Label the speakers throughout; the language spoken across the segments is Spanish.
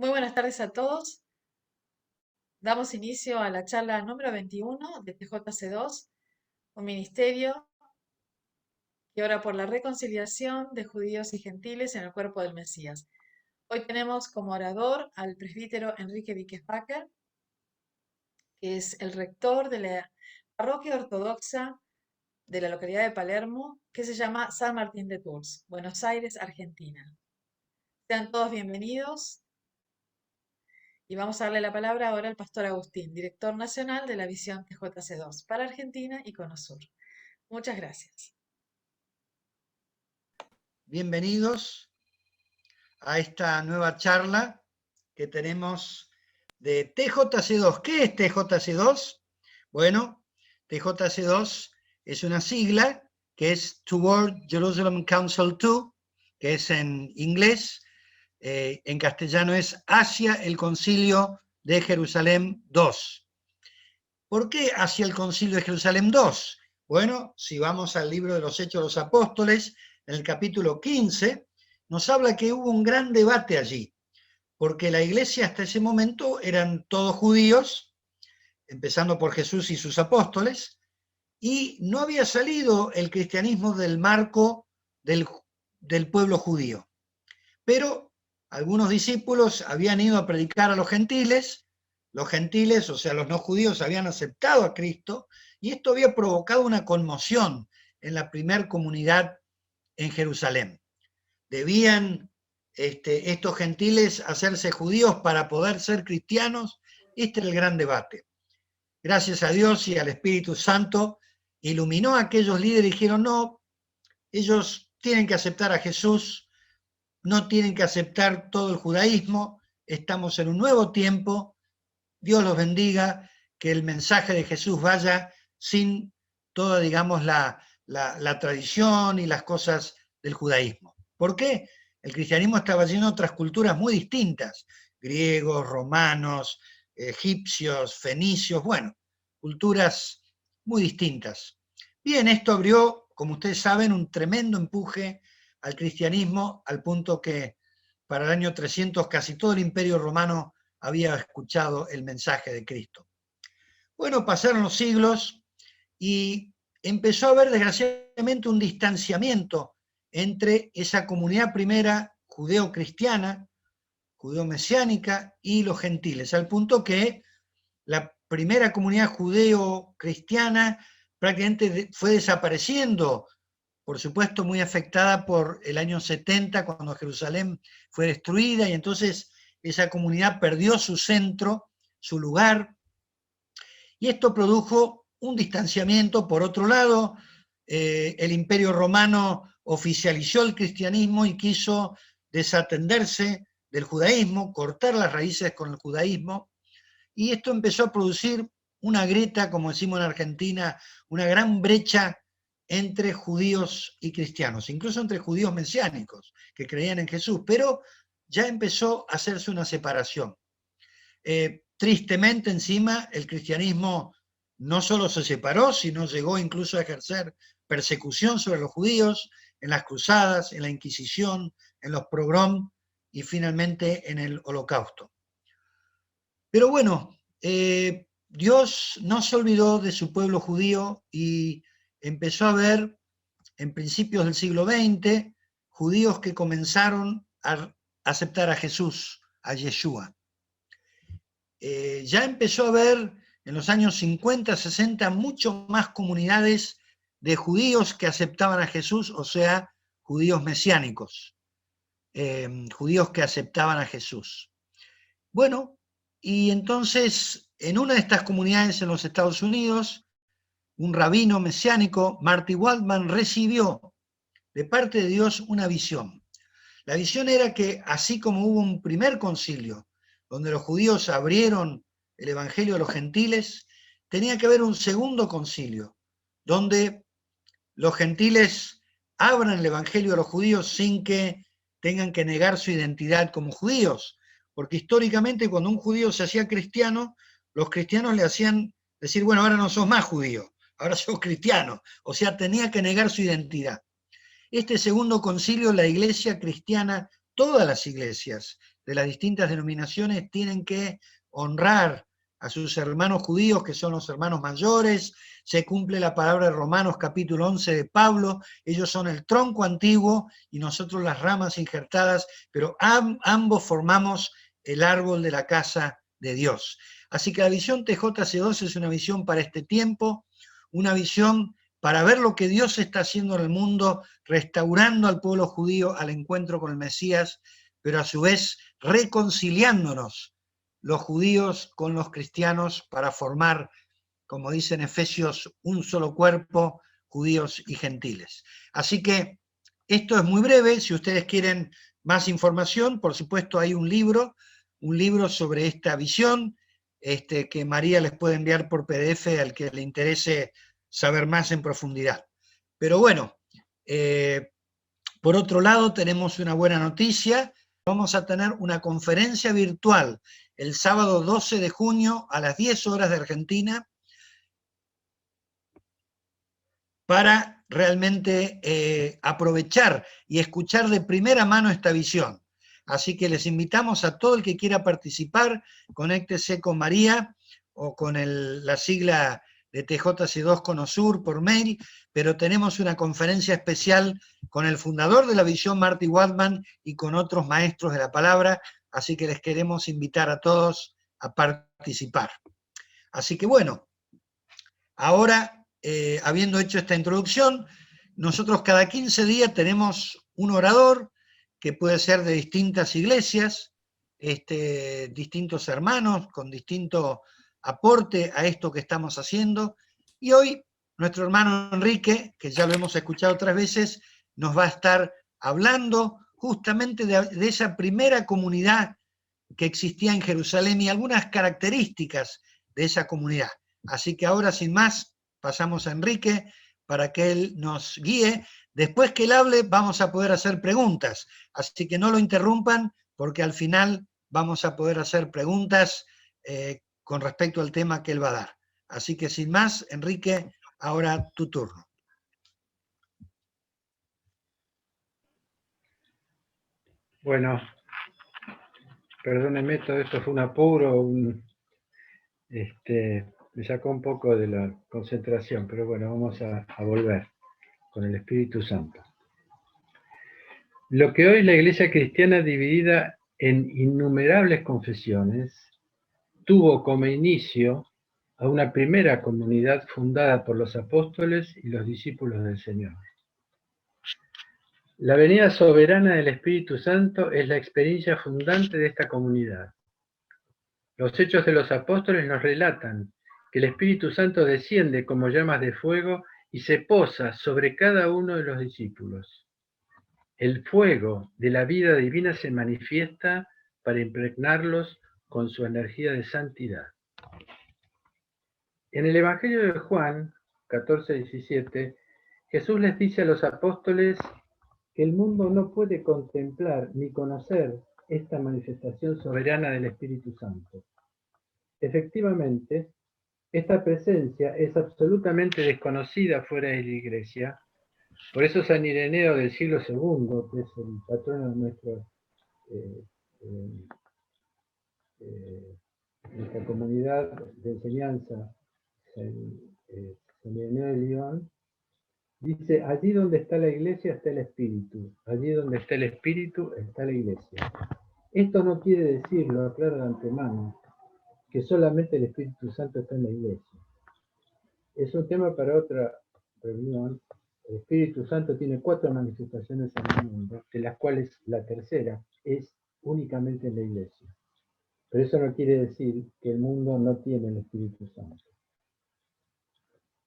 Speaker 1: Muy buenas tardes a todos. Damos inicio a la charla número 21 de TJC2, un ministerio que ora por la reconciliación de judíos y gentiles en el cuerpo del Mesías. Hoy tenemos como orador al presbítero Enrique Víquez-Baker, que es el rector de la parroquia ortodoxa de la localidad de Palermo, que se llama San Martín de Tours, Buenos Aires, Argentina. Sean todos bienvenidos. Y vamos a darle la palabra ahora al pastor Agustín, director nacional de la Visión TJC2 para Argentina y Cono Sur. Muchas gracias.
Speaker 2: Bienvenidos a esta nueva charla que tenemos de TJC2. ¿Qué es TJC2? Bueno, TJC2 es una sigla que es Toward Jerusalem Council 2, que es en inglés, en castellano es Hacia el Concilio de Jerusalén 2. ¿Por qué hacia el Concilio de Jerusalén 2? Bueno, si vamos al libro de los Hechos de los Apóstoles, en el capítulo 15, nos habla que hubo un gran debate allí, porque la iglesia hasta ese momento eran todos judíos, empezando por Jesús y sus apóstoles, y no había salido el cristianismo del marco del pueblo judío. Pero algunos discípulos habían ido a predicar a los gentiles, o sea, los no judíos, habían aceptado a Cristo, y esto había provocado una conmoción en la primer comunidad en Jerusalén. ¿Debían estos gentiles hacerse judíos para poder ser cristianos? Este era el gran debate. Gracias a Dios y al Espíritu Santo, iluminó a aquellos líderes y dijeron, no, ellos tienen que aceptar a Jesús, no tienen que aceptar todo el judaísmo, estamos en un nuevo tiempo, Dios los bendiga, que el mensaje de Jesús vaya sin toda, digamos, la tradición y las cosas del judaísmo. ¿Por qué? El cristianismo estaba lleno de otras culturas muy distintas, griegos, romanos, egipcios, fenicios, bueno, culturas muy distintas. Bien, esto abrió, como ustedes saben, un tremendo empuje al cristianismo, al punto que para el año 300 casi todo el imperio romano había escuchado el mensaje de Cristo. Bueno, pasaron los siglos y empezó a haber desgraciadamente un distanciamiento entre esa comunidad primera judeo-cristiana, judeo-mesiánica y los gentiles, al punto que la primera comunidad judeo-cristiana prácticamente fue desapareciendo, por supuesto muy afectada por el año 70, cuando Jerusalén fue destruida, y entonces esa comunidad perdió su centro, su lugar, y esto produjo un distanciamiento. Por otro lado, el Imperio Romano oficializó el cristianismo y quiso desatenderse del judaísmo, cortar las raíces con el judaísmo, y esto empezó a producir una grieta, como decimos en Argentina, una gran brecha entre judíos y cristianos, incluso entre judíos mesiánicos que creían en Jesús, pero ya empezó a hacerse una separación. Tristemente encima el cristianismo no solo se separó, sino llegó incluso a ejercer persecución sobre los judíos en las cruzadas, en la Inquisición, en los pogrom y finalmente en el Holocausto. Pero bueno, Dios no se olvidó de su pueblo judío y empezó a ver en principios del siglo XX judíos que comenzaron a aceptar a Jesús, a Yeshua. Ya empezó a haber en los años 50, 60 mucho más comunidades de judíos que aceptaban a Jesús, o sea, judíos mesiánicos, judíos que aceptaban a Jesús. Bueno, y entonces en una de estas comunidades en los Estados Unidos, un rabino mesiánico, Marty Waldman, recibió de parte de Dios una visión. La visión era que así como hubo un primer concilio donde los judíos abrieron el evangelio a los gentiles, tenía que haber un segundo concilio donde los gentiles abran el evangelio a los judíos sin que tengan que negar su identidad como judíos, porque históricamente cuando un judío se hacía cristiano, los cristianos le hacían decir, bueno, ahora no sos más judío, ahora sos cristiano, o sea, tenía que negar su identidad. Este segundo concilio, la iglesia cristiana, todas las iglesias de las distintas denominaciones tienen que honrar a sus hermanos judíos, que son los hermanos mayores. Se cumple la palabra de Romanos capítulo 11 de Pablo. Ellos son el tronco antiguo y nosotros las ramas injertadas, pero ambos formamos el árbol de la casa de Dios. Así que la visión TJC2 es una visión para este tiempo, una visión para ver lo que Dios está haciendo en el mundo, restaurando al pueblo judío al encuentro con el Mesías, pero a su vez reconciliándonos los judíos con los cristianos para formar, como dice en Efesios, un solo cuerpo, judíos y gentiles. Así que esto es muy breve. Si ustedes quieren más información, por supuesto hay un libro sobre esta visión, que María les puede enviar por PDF al que le interese saber más en profundidad. Pero bueno, por otro lado tenemos una buena noticia. Vamos a tener una conferencia virtual el sábado 12 de junio a las 10 horas de Argentina para realmente aprovechar y escuchar de primera mano esta visión. Así que les invitamos a todo el que quiera participar, conéctese con María o con la sigla de TJC2 Conosur por mail, pero tenemos una conferencia especial con el fundador de la visión, Marty Waldman, y con otros maestros de la palabra, así que les queremos invitar a todos a participar. Así que bueno, ahora, habiendo hecho esta introducción, nosotros cada 15 días tenemos un orador que puede ser de distintas iglesias, distintos hermanos con distinto aporte a esto que estamos haciendo. Y hoy nuestro hermano Enrique, que ya lo hemos escuchado otras veces, nos va a estar hablando justamente de esa primera comunidad que existía en Jerusalén y algunas características de esa comunidad. Así que ahora, sin más, pasamos a Enrique para que él nos guíe. Después que él hable, vamos a poder hacer preguntas. Así que no lo interrumpan, porque al final vamos a poder hacer preguntas con respecto al tema que él va a dar. Así que sin más, Enrique, ahora tu turno.
Speaker 3: Bueno, perdónenme, todo esto fue un apuro, me sacó un poco de la concentración, pero bueno, vamos a volver con el Espíritu Santo. Lo que hoy la Iglesia cristiana, dividida en innumerables confesiones, tuvo como inicio a una primera comunidad fundada por los apóstoles y los discípulos del Señor. La venida soberana del Espíritu Santo es la experiencia fundante de esta comunidad. Los hechos de los apóstoles nos relatan que el Espíritu Santo desciende como llamas de fuego y se posa sobre cada uno de los discípulos. El fuego de la vida divina se manifiesta para impregnarlos con su energía de santidad. En el Evangelio de Juan 14:17, Jesús les dice a los apóstoles que el mundo no puede contemplar ni conocer esta manifestación soberana del Espíritu Santo. Efectivamente, esta presencia es absolutamente desconocida fuera de la Iglesia. Por eso San Ireneo del siglo II, que es el patrono de nuestra comunidad de enseñanza, San Ireneo de Lyon, dice: allí donde está la Iglesia está el Espíritu, allí donde está el Espíritu está la Iglesia. Esto no quiere decir, lo aclaro de antemano, que solamente el Espíritu Santo está en la Iglesia. Es un tema para otra reunión. El Espíritu Santo tiene 4 manifestaciones en el mundo, de las cuales la tercera es únicamente en la Iglesia. Pero eso no quiere decir que el mundo no tiene el Espíritu Santo.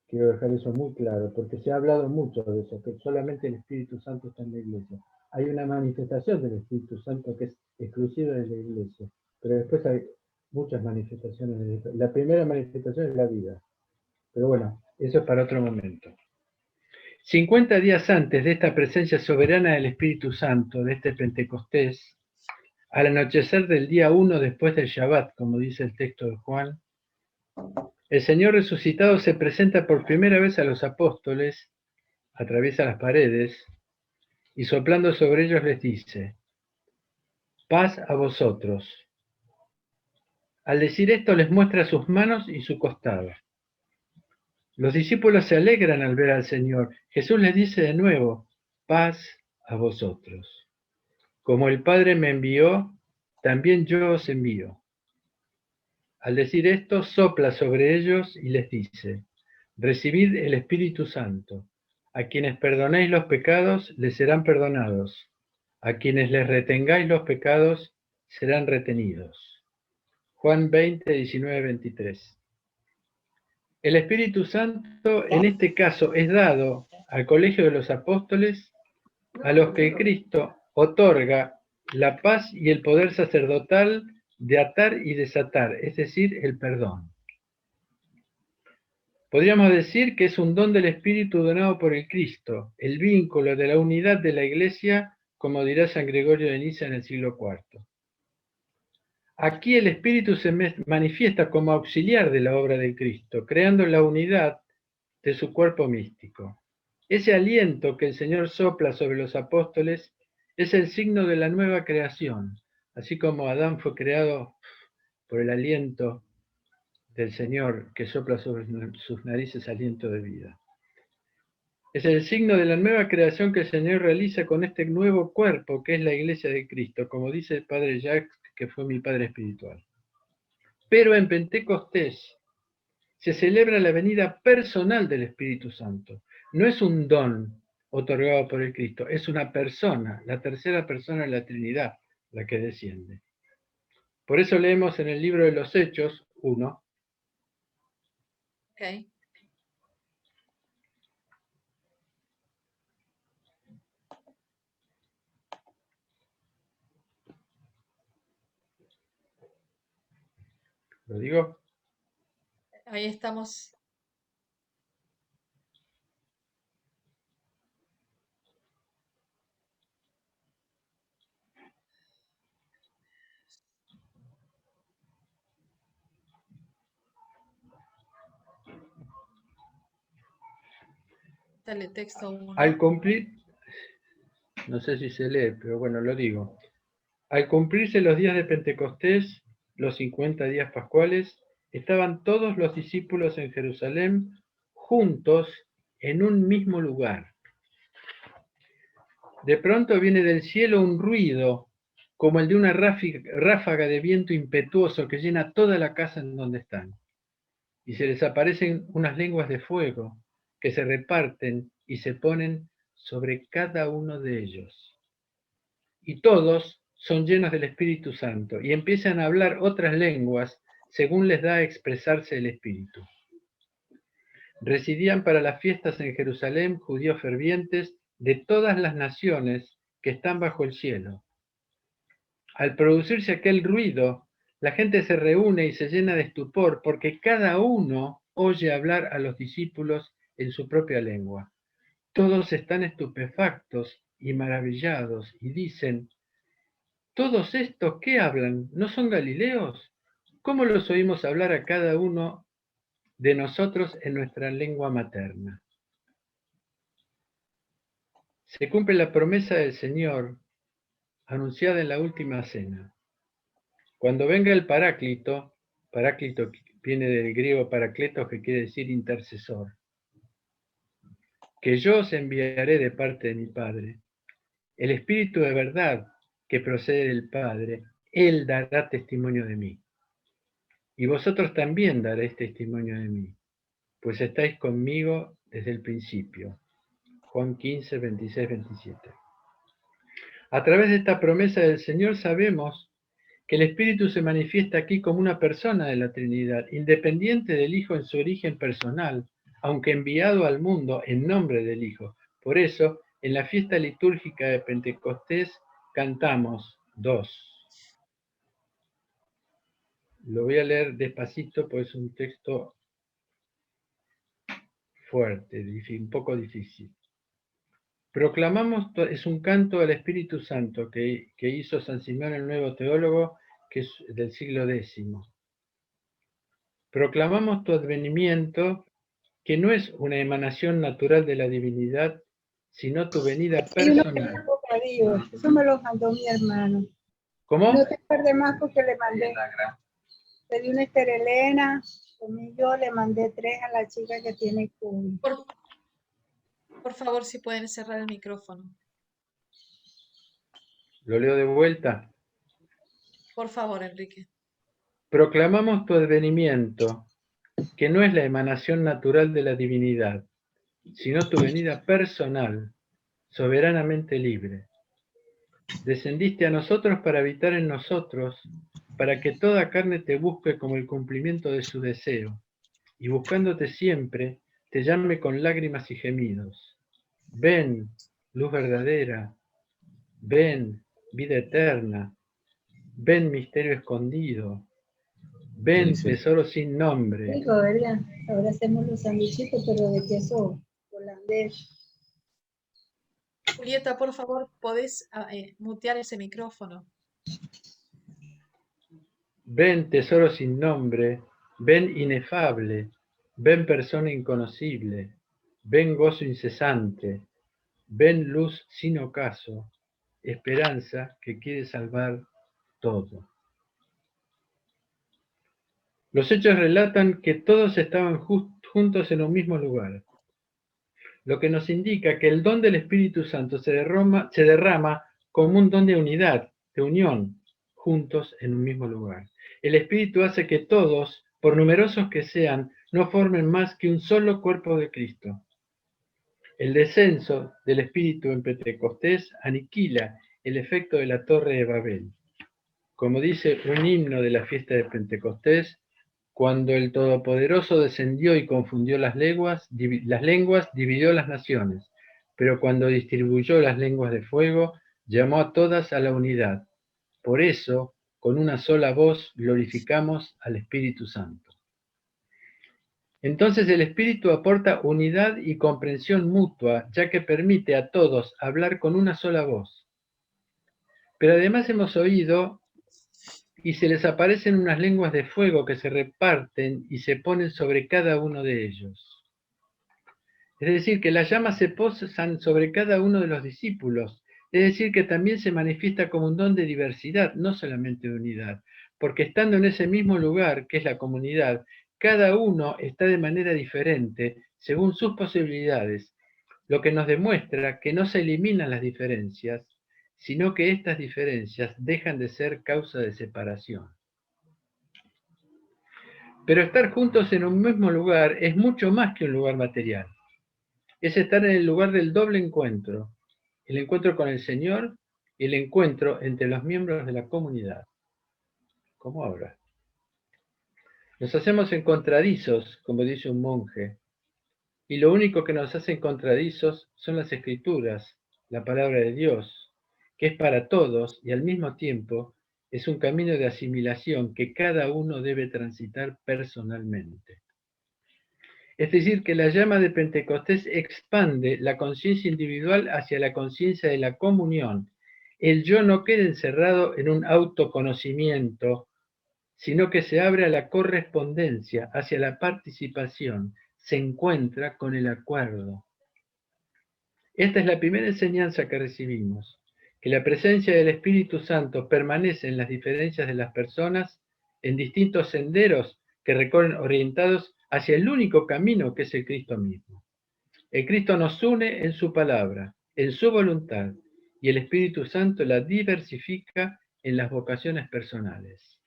Speaker 3: Quiero dejar eso muy claro, porque se ha hablado mucho de eso, que solamente el Espíritu Santo está en la Iglesia. Hay una manifestación del Espíritu Santo que es exclusiva de la Iglesia, pero después hay muchas manifestaciones de esto. La primera manifestación es la vida. Pero bueno, eso es para otro momento. 50 días antes de esta presencia soberana del Espíritu Santo, de este Pentecostés, al anochecer del día 1 después del Shabbat, como dice el texto de Juan, el Señor resucitado se presenta por primera vez a los apóstoles, atraviesa las paredes y soplando sobre ellos les dice: paz a vosotros. Al decir esto les muestra sus manos y su costado. Los discípulos se alegran al ver al Señor. Jesús les dice de nuevo, paz a vosotros. Como el Padre me envió, también yo os envío. Al decir esto, sopla sobre ellos y les dice, recibid el Espíritu Santo. A quienes perdonéis los pecados, les serán perdonados. A quienes les retengáis los pecados, serán retenidos. Juan 20, 19, 23. El Espíritu Santo en este caso es dado al colegio de los apóstoles, a los que Cristo otorga la paz y el poder sacerdotal de atar y desatar, es decir, el perdón. Podríamos decir que es un don del Espíritu donado por el Cristo, el vínculo de la unidad de la Iglesia, como dirá San Gregorio de Niza en el siglo IV. Aquí el Espíritu se manifiesta como auxiliar de la obra de Cristo, creando la unidad de su cuerpo místico. Ese aliento que el Señor sopla sobre los apóstoles es el signo de la nueva creación, así como Adán fue creado por el aliento del Señor que sopla sobre sus narices aliento de vida. Es el signo de la nueva creación que el Señor realiza con este nuevo cuerpo que es la Iglesia de Cristo, como dice el Padre Jacques, que fue mi padre espiritual. Pero en Pentecostés se celebra la venida personal del Espíritu Santo. No es un don otorgado por el Cristo, es una persona, la tercera persona de la Trinidad, la que desciende. Por eso leemos en el libro de los Hechos 1.
Speaker 1: Okay.
Speaker 3: ¿Lo digo?
Speaker 1: Ahí estamos. Dale texto 1.
Speaker 3: Al cumplir, no sé si se lee, pero bueno, lo digo. Al cumplirse los días de Pentecostés, los 50 días pascuales, estaban todos los discípulos en Jerusalén juntos en un mismo lugar. De pronto viene del cielo un ruido, como el de una ráfaga de viento impetuoso que llena toda la casa en donde están. Y se les aparecen unas lenguas de fuego que se reparten y se ponen sobre cada uno de ellos. Y todos son llenos del Espíritu Santo y empiezan a hablar otras lenguas según les da a expresarse el Espíritu. Residían para las fiestas en Jerusalén judíos fervientes de todas las naciones que están bajo el cielo. Al producirse aquel ruido, la gente se reúne y se llena de estupor porque cada uno oye hablar a los discípulos en su propia lengua. Todos están estupefactos y maravillados y dicen, ¿todos estos qué hablan? ¿No son galileos? ¿Cómo los oímos hablar a cada uno de nosotros en nuestra lengua materna? Se cumple la promesa del Señor anunciada en la última cena. Cuando venga el Paráclito viene del griego parakletos, que quiere decir intercesor, que yo os enviaré de parte de mi Padre, el Espíritu de verdad que procede del Padre, Él dará testimonio de mí. Y vosotros también daréis testimonio de mí, pues estáis conmigo desde el principio. Juan 15, 26, 27. A través de esta promesa del Señor sabemos que el Espíritu se manifiesta aquí como una persona de la Trinidad, independiente del Hijo en su origen personal, aunque enviado al mundo en nombre del Hijo. Por eso, en la fiesta litúrgica de Pentecostés cantamos 2. Lo voy a leer despacito, porque es un texto fuerte, un poco difícil. Proclamamos, es un canto al Espíritu Santo que hizo San Simón el Nuevo Teólogo, que es del siglo X. Proclamamos tu advenimiento, que no es una emanación natural de la divinidad, sino tu venida personal.
Speaker 4: Eso me lo mandó mi hermano.
Speaker 3: ¿Cómo?
Speaker 4: No te acuerdes más porque le mandé. Le di una Elena, yo le mandé 3 a la chica que tiene COVID.
Speaker 1: Por favor, si pueden cerrar el micrófono.
Speaker 3: Lo leo de vuelta.
Speaker 1: Por favor, Enrique.
Speaker 3: Proclamamos tu advenimiento, que no es la emanación natural de la divinidad, sino tu venida personal, soberanamente libre. Descendiste a nosotros para habitar en nosotros, para que toda carne te busque como el cumplimiento de su deseo, y buscándote siempre, te llame con lágrimas y gemidos. Ven, luz verdadera, ven, vida eterna, ven, misterio escondido, ven, tesoro sin nombre.
Speaker 4: Rico, ¿verdad? Ahora hacemos los sandwichitos, pero de queso holandés.
Speaker 1: Julieta, por favor, ¿podés mutear ese micrófono?
Speaker 3: Ven, tesoro sin nombre, ven inefable, ven persona inconocible, ven gozo incesante, ven luz sin ocaso, esperanza que quiere salvar todo. Los hechos relatan que todos estaban juntos en un mismo lugar, lo que nos indica que el don del Espíritu Santo se derrama como un don de unidad, de unión, juntos en un mismo lugar. El Espíritu hace que todos, por numerosos que sean, no formen más que un solo cuerpo de Cristo. El descenso del Espíritu en Pentecostés aniquila el efecto de la Torre de Babel. Como dice un himno de la fiesta de Pentecostés, cuando el Todopoderoso descendió y confundió las lenguas, dividió las naciones, pero cuando distribuyó las lenguas de fuego, llamó a todas a la unidad. Por eso, con una sola voz, glorificamos al Espíritu Santo. Entonces el Espíritu aporta unidad y comprensión mutua, ya que permite a todos hablar con una sola voz. Pero además hemos oído y se les aparecen unas lenguas de fuego que se reparten y se ponen sobre cada uno de ellos. Es decir, que las llamas se posan sobre cada uno de los discípulos, es decir, que también se manifiesta como un don de diversidad, no solamente de unidad, porque estando en ese mismo lugar, que es la comunidad, cada uno está de manera diferente, según sus posibilidades, lo que nos demuestra que no se eliminan las diferencias, sino que estas diferencias dejan de ser causa de separación. Pero estar juntos en un mismo lugar es mucho más que un lugar material. Es estar en el lugar del doble encuentro, el encuentro con el Señor y el encuentro entre los miembros de la comunidad. Como ahora. Nos hacemos encontradizos, como dice un monje, y lo único que nos hace encontradizos son las Escrituras, la palabra de Dios, que es para todos y al mismo tiempo es un camino de asimilación que cada uno debe transitar personalmente. Es decir, que la llama de Pentecostés expande la conciencia individual hacia la conciencia de la comunión. El yo no queda encerrado en un autoconocimiento, sino que se abre a la correspondencia, hacia la participación, se encuentra con el acuerdo. Esta es la primera enseñanza que recibimos, que la presencia del Espíritu Santo permanece en las diferencias de las personas, en distintos senderos que recorren orientados hacia el único camino que es el Cristo mismo. El Cristo nos une en su palabra, en su voluntad, y el Espíritu Santo la diversifica en las vocaciones personales.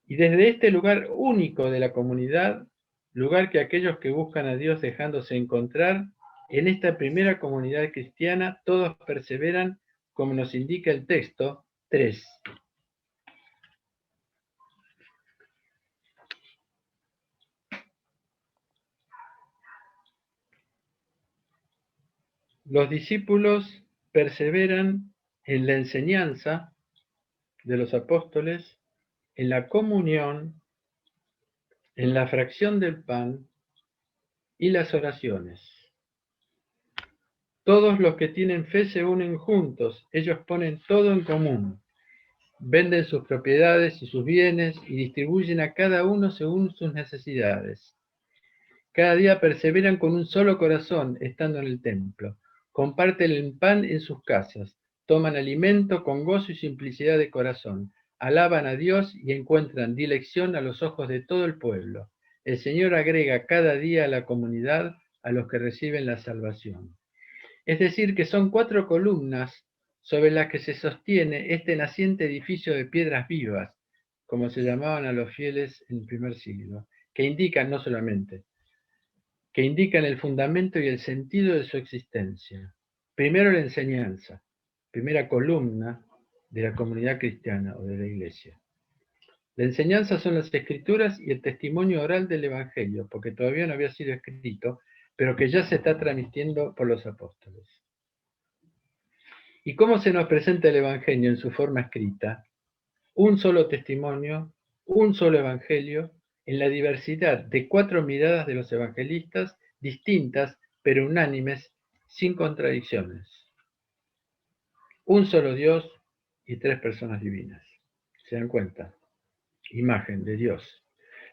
Speaker 3: Y desde este lugar único de la comunidad, lugar que aquellos que buscan a Dios dejándose encontrar, en esta primera comunidad cristiana todos perseveran, como nos indica el texto 3. Los discípulos perseveran en la enseñanza de los apóstoles, en la comunión, en la fracción del pan y las oraciones. Todos los que tienen fe se unen juntos, ellos ponen todo en común, venden sus propiedades y sus bienes y distribuyen a cada uno según sus necesidades. Cada día perseveran con un solo corazón estando en el templo, comparten el pan en sus casas, toman alimento con gozo y simplicidad de corazón, alaban a Dios y encuentran dilección a los ojos de todo el pueblo. El Señor agrega cada día a la comunidad a los que reciben la salvación. Es decir, que son 4 columnas sobre las que se sostiene este naciente edificio de piedras vivas, como se llamaban a los fieles en el primer siglo, que indican no solamente, que indican el fundamento y el sentido de su existencia. Primero la enseñanza, primera columna de la comunidad cristiana o de la iglesia. La enseñanza son las escrituras y el testimonio oral del Evangelio, porque todavía no había sido escrito, pero que ya se está transmitiendo por los apóstoles. ¿Y cómo se nos presenta el Evangelio en su forma escrita? Un solo testimonio, un solo Evangelio, en la diversidad de 4 miradas de los evangelistas, distintas pero unánimes, sin contradicciones. Un solo Dios y 3 personas divinas. ¿Se dan cuenta? Imagen de Dios.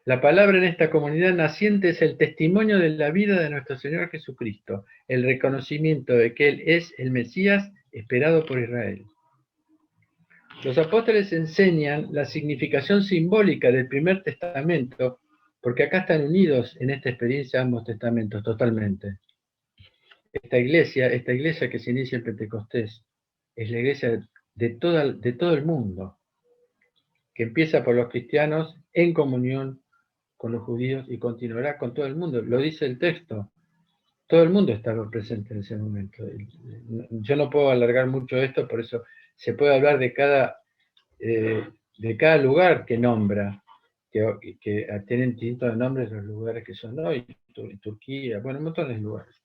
Speaker 3: La palabra en esta comunidad naciente es el testimonio de la vida de nuestro Señor Jesucristo, el reconocimiento de que Él es el Mesías esperado por Israel. Los apóstoles enseñan la significación simbólica del primer testamento, porque acá están unidos en esta experiencia ambos testamentos totalmente. Esta iglesia que se inicia en Pentecostés, es la iglesia de todo el mundo, que empieza por los cristianos en comunión con los judíos y continuará con todo el mundo. Lo dice el texto. Todo el mundo estaba presente en ese momento. Yo no puedo alargar mucho esto, por eso se puede hablar de cada lugar que nombra, que tienen distintos nombres los lugares que son hoy, Turquía, bueno, montones de lugares.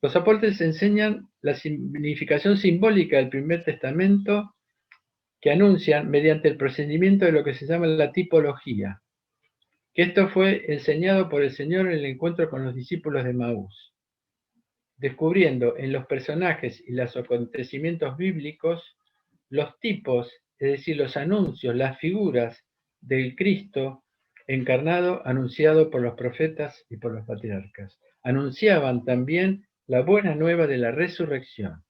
Speaker 3: Los apóstoles enseñan la significación simbólica del primer testamento que anuncian mediante el procedimiento de lo que se llama la tipología, que esto fue enseñado por el Señor en el encuentro con los discípulos de Maús, descubriendo en los personajes y los acontecimientos bíblicos los tipos, es decir, los anuncios, las figuras del Cristo encarnado, anunciado por los profetas y por los patriarcas. Anunciaban también la buena nueva de la resurrección.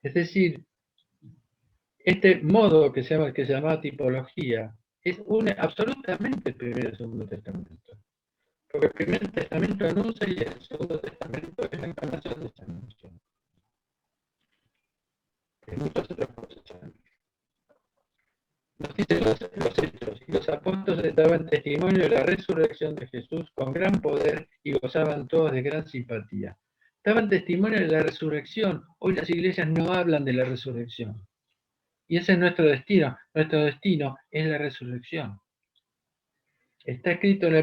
Speaker 3: Es decir, este modo que se llama tipología une absolutamente el Primero y el Segundo Testamento. Porque el Primer Testamento anuncia y el Segundo Testamento es la encarnación de esta anuncio. En muchas otras cosas también. Nos dicen los hechos, y los apóstoles daban testimonio de la resurrección de Jesús con gran poder y gozaban todos de gran simpatía. Daban testimonio de la resurrección. Hoy las iglesias no hablan de la resurrección. Y ese es nuestro destino. Nuestro destino es la resurrección. Está escrito en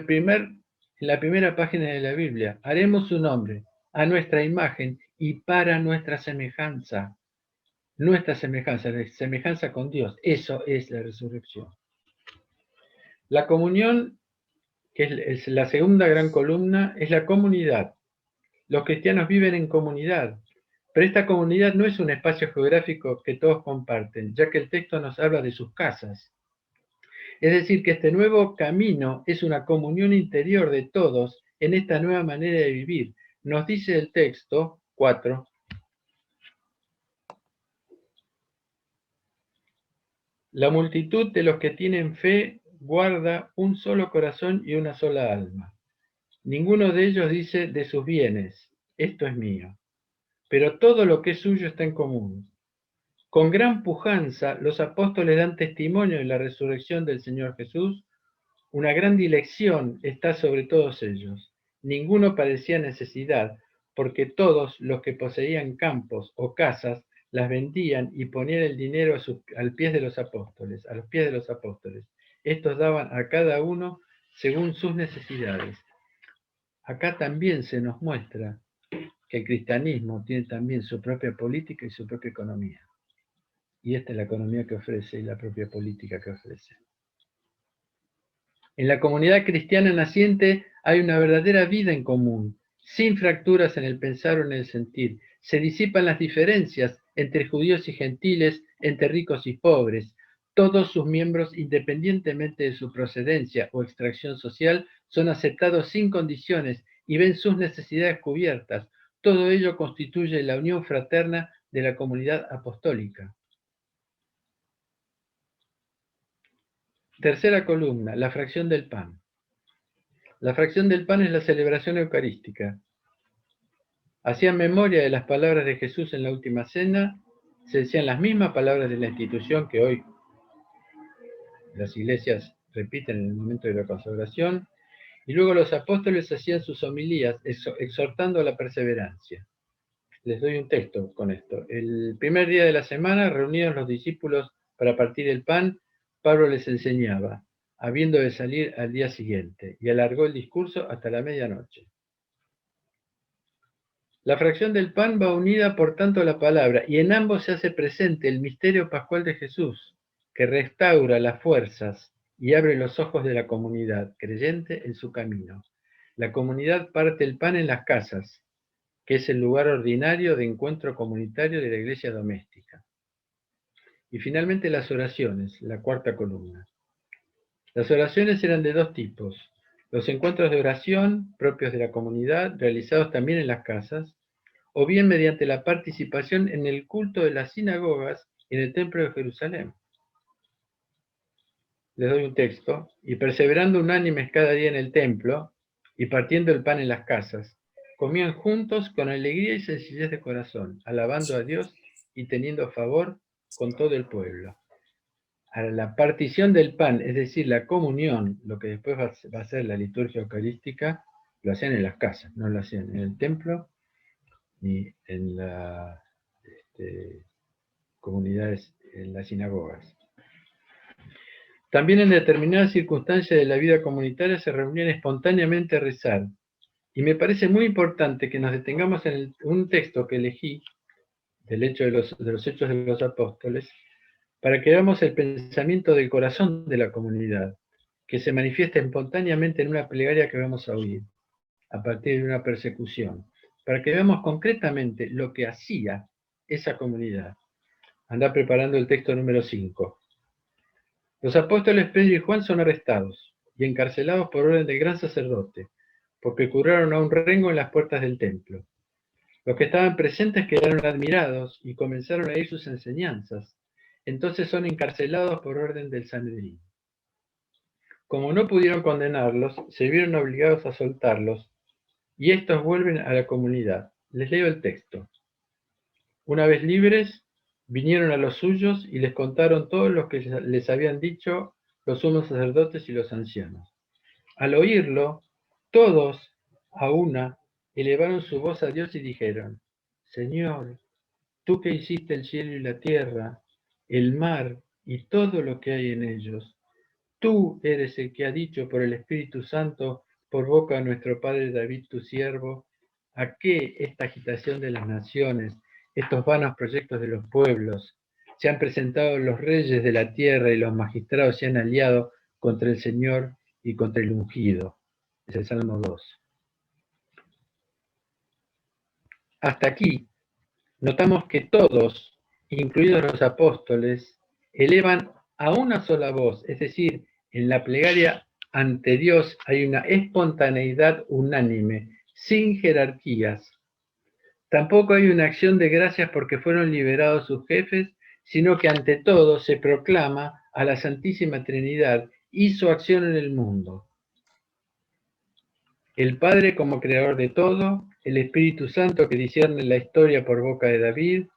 Speaker 3: la primera página de la Biblia. Haremos su nombre a nuestra imagen y para nuestra semejanza. Nuestra semejanza, la semejanza con Dios. Eso es la resurrección. La comunión, que es la segunda gran columna, es la comunidad. Los cristianos viven en comunidad. Pero esta comunidad no es un espacio geográfico que todos comparten, ya que el texto nos habla de sus casas. Es decir, que este nuevo camino es una comunión interior de todos en esta nueva manera de vivir. Nos dice el texto 4. La multitud de los que tienen fe guarda un solo corazón y una sola alma. Ninguno de ellos dice de sus bienes, esto es mío. Pero todo lo que es suyo está en común. Con gran pujanza, los apóstoles dan testimonio de la resurrección del Señor Jesús. Una gran dilección está sobre todos ellos. Ninguno padecía necesidad, porque todos los que poseían campos o casas las vendían y ponían el dinero a los pies de los apóstoles. Estos daban a cada uno según sus necesidades. Acá también se nos muestra que el cristianismo tiene también su propia política y su propia economía. Y esta es la economía que ofrece y la propia política que ofrece. En la comunidad cristiana naciente hay una verdadera vida en común, sin fracturas en el pensar o en el sentir. Se disipan las diferencias entre judíos y gentiles, entre ricos y pobres. Todos sus miembros, independientemente de su procedencia o extracción social, son aceptados sin condiciones y ven sus necesidades cubiertas. Todo ello constituye la unión fraterna de la comunidad apostólica. Tercera columna, la fracción del pan. La fracción del pan es la celebración eucarística. Hacían memoria de las palabras de Jesús en la última cena, se decían las mismas palabras de la institución que hoy las iglesias repiten en el momento de la consagración, y luego los apóstoles hacían sus homilías exhortando a la perseverancia. Les doy un texto con esto. El primer día de la semana, reunidos los discípulos para partir el pan, Pablo les enseñaba, habiendo de salir al día siguiente, y alargó el discurso hasta la medianoche. La fracción del pan va unida por tanto a la palabra, y en ambos se hace presente el misterio pascual de Jesús, que restaura las fuerzas y abre los ojos de la comunidad creyente en su camino. La comunidad parte el pan en las casas, que es el lugar ordinario de encuentro comunitario de la iglesia doméstica. Y finalmente las oraciones, la cuarta columna. Las oraciones eran de dos tipos: los encuentros de oración propios de la comunidad, realizados también en las casas, o bien mediante la participación en el culto de las sinagogas y en el templo de Jerusalén. Les doy un texto: y perseverando unánimes cada día en el templo, y partiendo el pan en las casas, comían juntos con alegría y sencillez de corazón, alabando a Dios y teniendo favor con todo el pueblo. Ahora, la partición del pan, es decir, la comunión, lo que después va a ser la liturgia eucarística, lo hacían en las casas, no lo hacían en el templo ni en las comunidades, en las sinagogas. También en determinadas circunstancias de la vida comunitaria se reunían espontáneamente a rezar. Y me parece muy importante que nos detengamos en un texto que elegí, del Hecho de los Hechos de los Apóstoles, para que veamos el pensamiento del corazón de la comunidad, que se manifiesta espontáneamente en una plegaria que vamos a oír, a partir de una persecución, para que veamos concretamente lo que hacía esa comunidad. Anda preparando el texto número 5. Los apóstoles Pedro y Juan son arrestados y encarcelados por orden del gran sacerdote, porque curaron a un rengo en las puertas del templo. Los que estaban presentes quedaron admirados y comenzaron a oír sus enseñanzas. Entonces son encarcelados por orden del Sanedrín. Como no pudieron condenarlos, se vieron obligados a soltarlos, y estos vuelven a la comunidad. Les leo el texto. Una vez libres, vinieron a los suyos y les contaron todo lo que les habían dicho los sumos sacerdotes y los ancianos. Al oírlo, todos a una elevaron su voz a Dios y dijeron: Señor, tú que hiciste el cielo y la tierra, el mar y todo lo que hay en ellos, tú eres el que ha dicho por el Espíritu Santo, por boca de nuestro padre David, tu siervo, ¿a qué esta agitación de las naciones, estos vanos proyectos de los pueblos? Se han presentado los reyes de la tierra y los magistrados se han aliado contra el Señor y contra el ungido. Es el Salmo 2. Hasta aquí notamos que todos, incluidos los apóstoles, elevan a una sola voz, es decir, en la plegaria ante Dios hay una espontaneidad unánime, sin jerarquías. Tampoco hay una acción de gracias porque fueron liberados sus jefes, sino que ante todo se proclama a la Santísima Trinidad y su acción en el mundo. El Padre como creador de todo, el Espíritu Santo que discierne la historia por boca de David,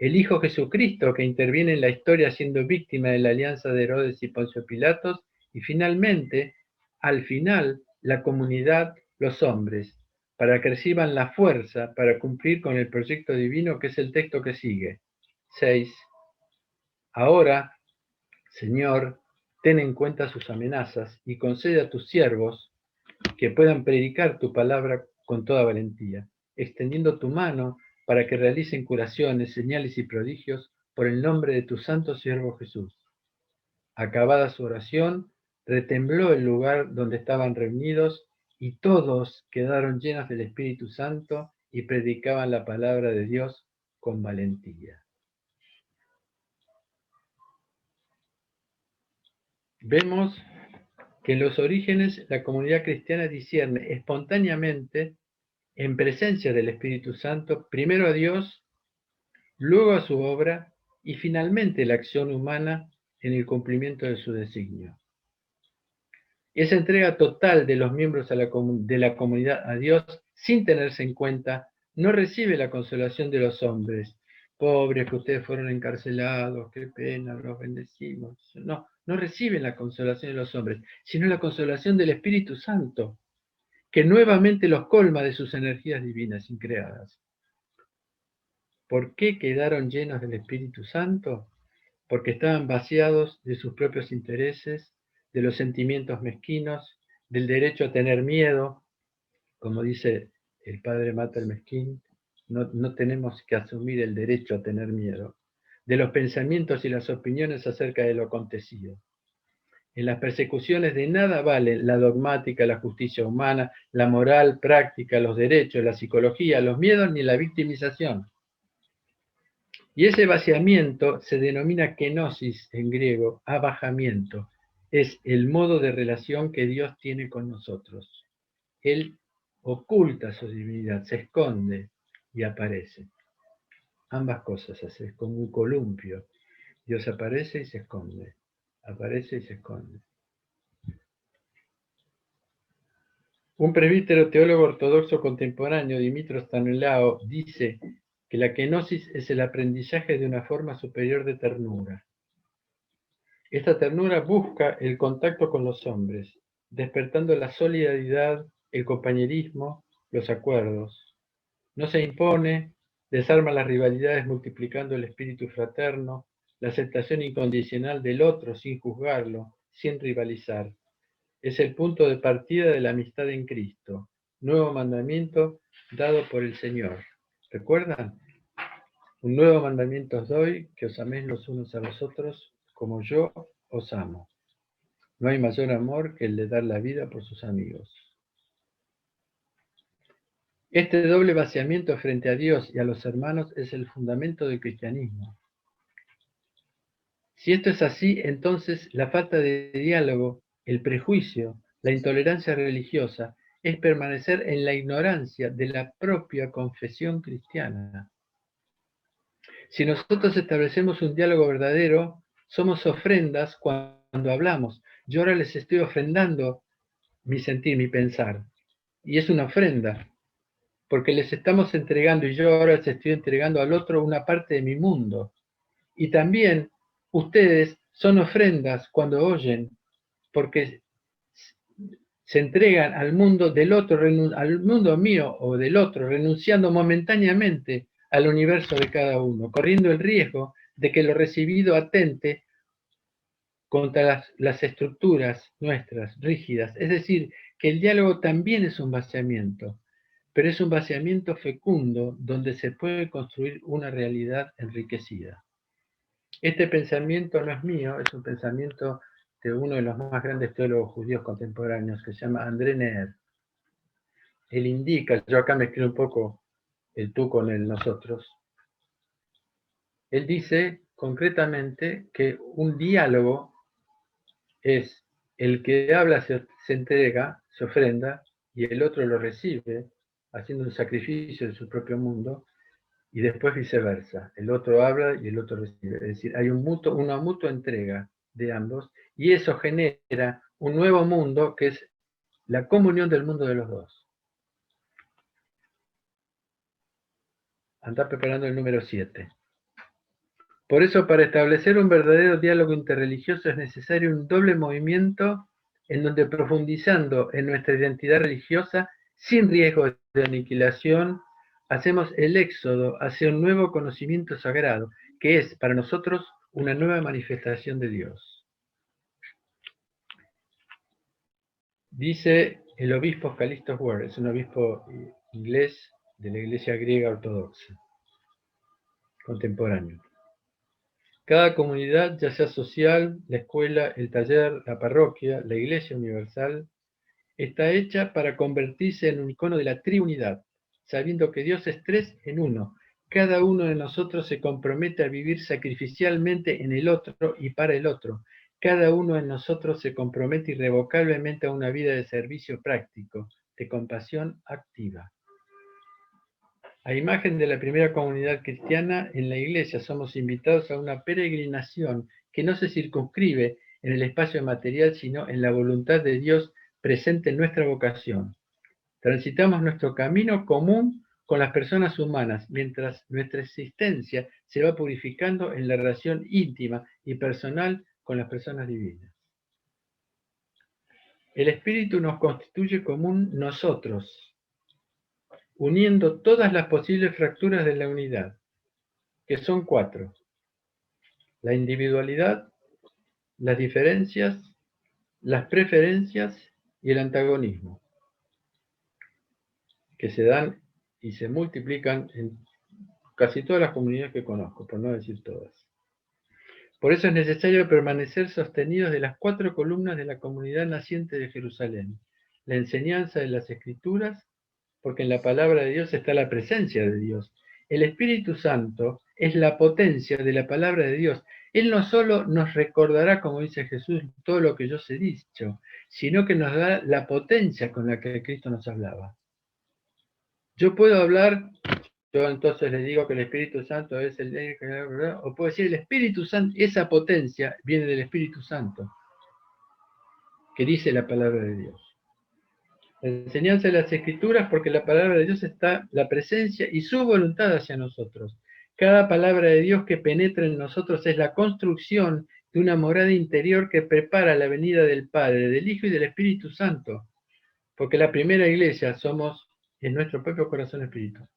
Speaker 3: el Hijo Jesucristo que interviene en la historia siendo víctima de la alianza de Herodes y Poncio Pilatos, y finalmente, al final, la comunidad, los hombres, para que reciban la fuerza para cumplir con el proyecto divino, que es el texto que sigue. 6. Ahora, Señor, ten en cuenta sus amenazas y concede a tus siervos que puedan predicar tu palabra con toda valentía, extendiendo tu mano para que realicen curaciones, señales y prodigios por el nombre de tu santo siervo Jesús. Acabada su oración, retembló el lugar donde estaban reunidos y todos quedaron llenos del Espíritu Santo y predicaban la palabra de Dios con valentía. Vemos que en los orígenes la comunidad cristiana discierne espontáneamente, en presencia del Espíritu Santo, primero a Dios luego a su obra y finalmente la acción humana en el cumplimiento de su designio. Esa entrega total de los miembros de la comunidad a Dios, sin tenerse en cuenta, no recibe la consolación de los hombres. Pobres que ustedes fueron encarcelados, qué pena, los bendecimos. No, no reciben la consolación de los hombres, sino la consolación del Espíritu Santo, que nuevamente los colma de sus energías divinas increadas. ¿Por qué quedaron llenos del Espíritu Santo? Porque estaban vaciados de sus propios intereses, de los sentimientos mezquinos, del derecho a tener miedo, como dice el padre Mata el Mezquín, no tenemos que asumir el derecho a tener miedo, de los pensamientos y las opiniones acerca de lo acontecido. En las persecuciones de nada valen la dogmática, la justicia humana, la moral práctica, los derechos, la psicología, los miedos ni la victimización. Y ese vaciamiento se denomina kenosis en griego, abajamiento. Es el modo de relación que Dios tiene con nosotros. Él oculta su divinidad, se esconde y aparece. Ambas cosas hace, es como un columpio. Dios aparece y se esconde, aparece y se esconde. Un presbítero teólogo ortodoxo contemporáneo, Dimitros Stanislao, dice que la kenosis es el aprendizaje de una forma superior de ternura. Esta ternura busca el contacto con los hombres, despertando la solidaridad, el compañerismo, los acuerdos. No se impone, desarma las rivalidades multiplicando el espíritu fraterno, la aceptación incondicional del otro sin juzgarlo, sin rivalizar. Es el punto de partida de la amistad en Cristo, nuevo mandamiento dado por el Señor. ¿Recuerdan? Un nuevo mandamiento os doy, que os améis los unos a los otros, como yo os amo. No hay mayor amor que el de dar la vida por sus amigos. Este doble vaciamiento frente a Dios y a los hermanos es el fundamento del cristianismo. Si esto es así, entonces la falta de diálogo, el prejuicio, la intolerancia religiosa es permanecer en la ignorancia de la propia confesión cristiana. Si nosotros establecemos un diálogo verdadero, somos ofrendas cuando hablamos. Yo ahora les estoy ofrendando mi sentir, mi pensar. Y es una ofrenda, porque les estamos entregando, y yo ahora les estoy entregando al otro una parte de mi mundo. Y también ustedes son ofrendas cuando oyen, porque se entregan al mundo del otro, al mundo mío o del otro, renunciando momentáneamente al universo de cada uno, corriendo el riesgo de que lo recibido atente contra las estructuras nuestras, rígidas. Es decir, que el diálogo también es un vaciamiento, pero es un vaciamiento fecundo donde se puede construir una realidad enriquecida. Este pensamiento no es mío, es un pensamiento de uno de los más grandes teólogos judíos contemporáneos, que se llama André Neher. Él indica, yo acá mezclé un poco el tú con el nosotros, él dice concretamente que un diálogo es el que habla, se entrega, se ofrenda, y el otro lo recibe, haciendo un sacrificio de su propio mundo, y después viceversa. El otro habla y el otro recibe. Es decir, hay una mutua entrega de ambos, y eso genera un nuevo mundo que es la comunión del mundo de los dos. Anda preparando el número 7. Por eso, para establecer un verdadero diálogo interreligioso es necesario un doble movimiento en donde, profundizando en nuestra identidad religiosa, sin riesgo de aniquilación, hacemos el éxodo hacia un nuevo conocimiento sagrado, que es para nosotros una nueva manifestación de Dios. Dice el obispo Calixtus Ward, es un obispo inglés de la Iglesia griega ortodoxa, contemporáneo. Cada comunidad, ya sea social, la escuela, el taller, la parroquia, la iglesia universal, está hecha para convertirse en un icono de la triunidad, sabiendo que Dios es tres en uno. Cada uno de nosotros se compromete a vivir sacrificialmente en el otro y para el otro. Cada uno de nosotros se compromete irrevocablemente a una vida de servicio práctico, de compasión activa. A imagen de la primera comunidad cristiana, en la Iglesia somos invitados a una peregrinación que no se circunscribe en el espacio material, sino en la voluntad de Dios presente en nuestra vocación. Transitamos nuestro camino común con las personas humanas, mientras nuestra existencia se va purificando en la relación íntima y personal con las personas divinas. El Espíritu nos constituye como un nosotros, uniendo todas las posibles fracturas de la unidad, que son 4. La individualidad, las diferencias, las preferencias y el antagonismo, que se dan y se multiplican en casi todas las comunidades que conozco, por no decir todas. Por eso es necesario permanecer sostenidos de las 4 columnas de la comunidad naciente de Jerusalén: la enseñanza de las Escrituras, porque en la palabra de Dios está la presencia de Dios. El Espíritu Santo es la potencia de la palabra de Dios. Él no solo nos recordará, como dice Jesús, todo lo que yo os he dicho, sino que nos da la potencia con la que Cristo nos hablaba. Yo puedo hablar, yo entonces le digo que el Espíritu Santo es el... o puedo decir el Espíritu Santo, esa potencia viene del Espíritu Santo, que dice la palabra de Dios. La enseñanza de las Escrituras, porque la palabra de Dios está la presencia y su voluntad hacia nosotros. Cada palabra de Dios que penetra en nosotros es la construcción de una morada interior que prepara la venida del Padre, del Hijo y del Espíritu Santo. Porque la primera iglesia somos en nuestro propio corazón espiritual.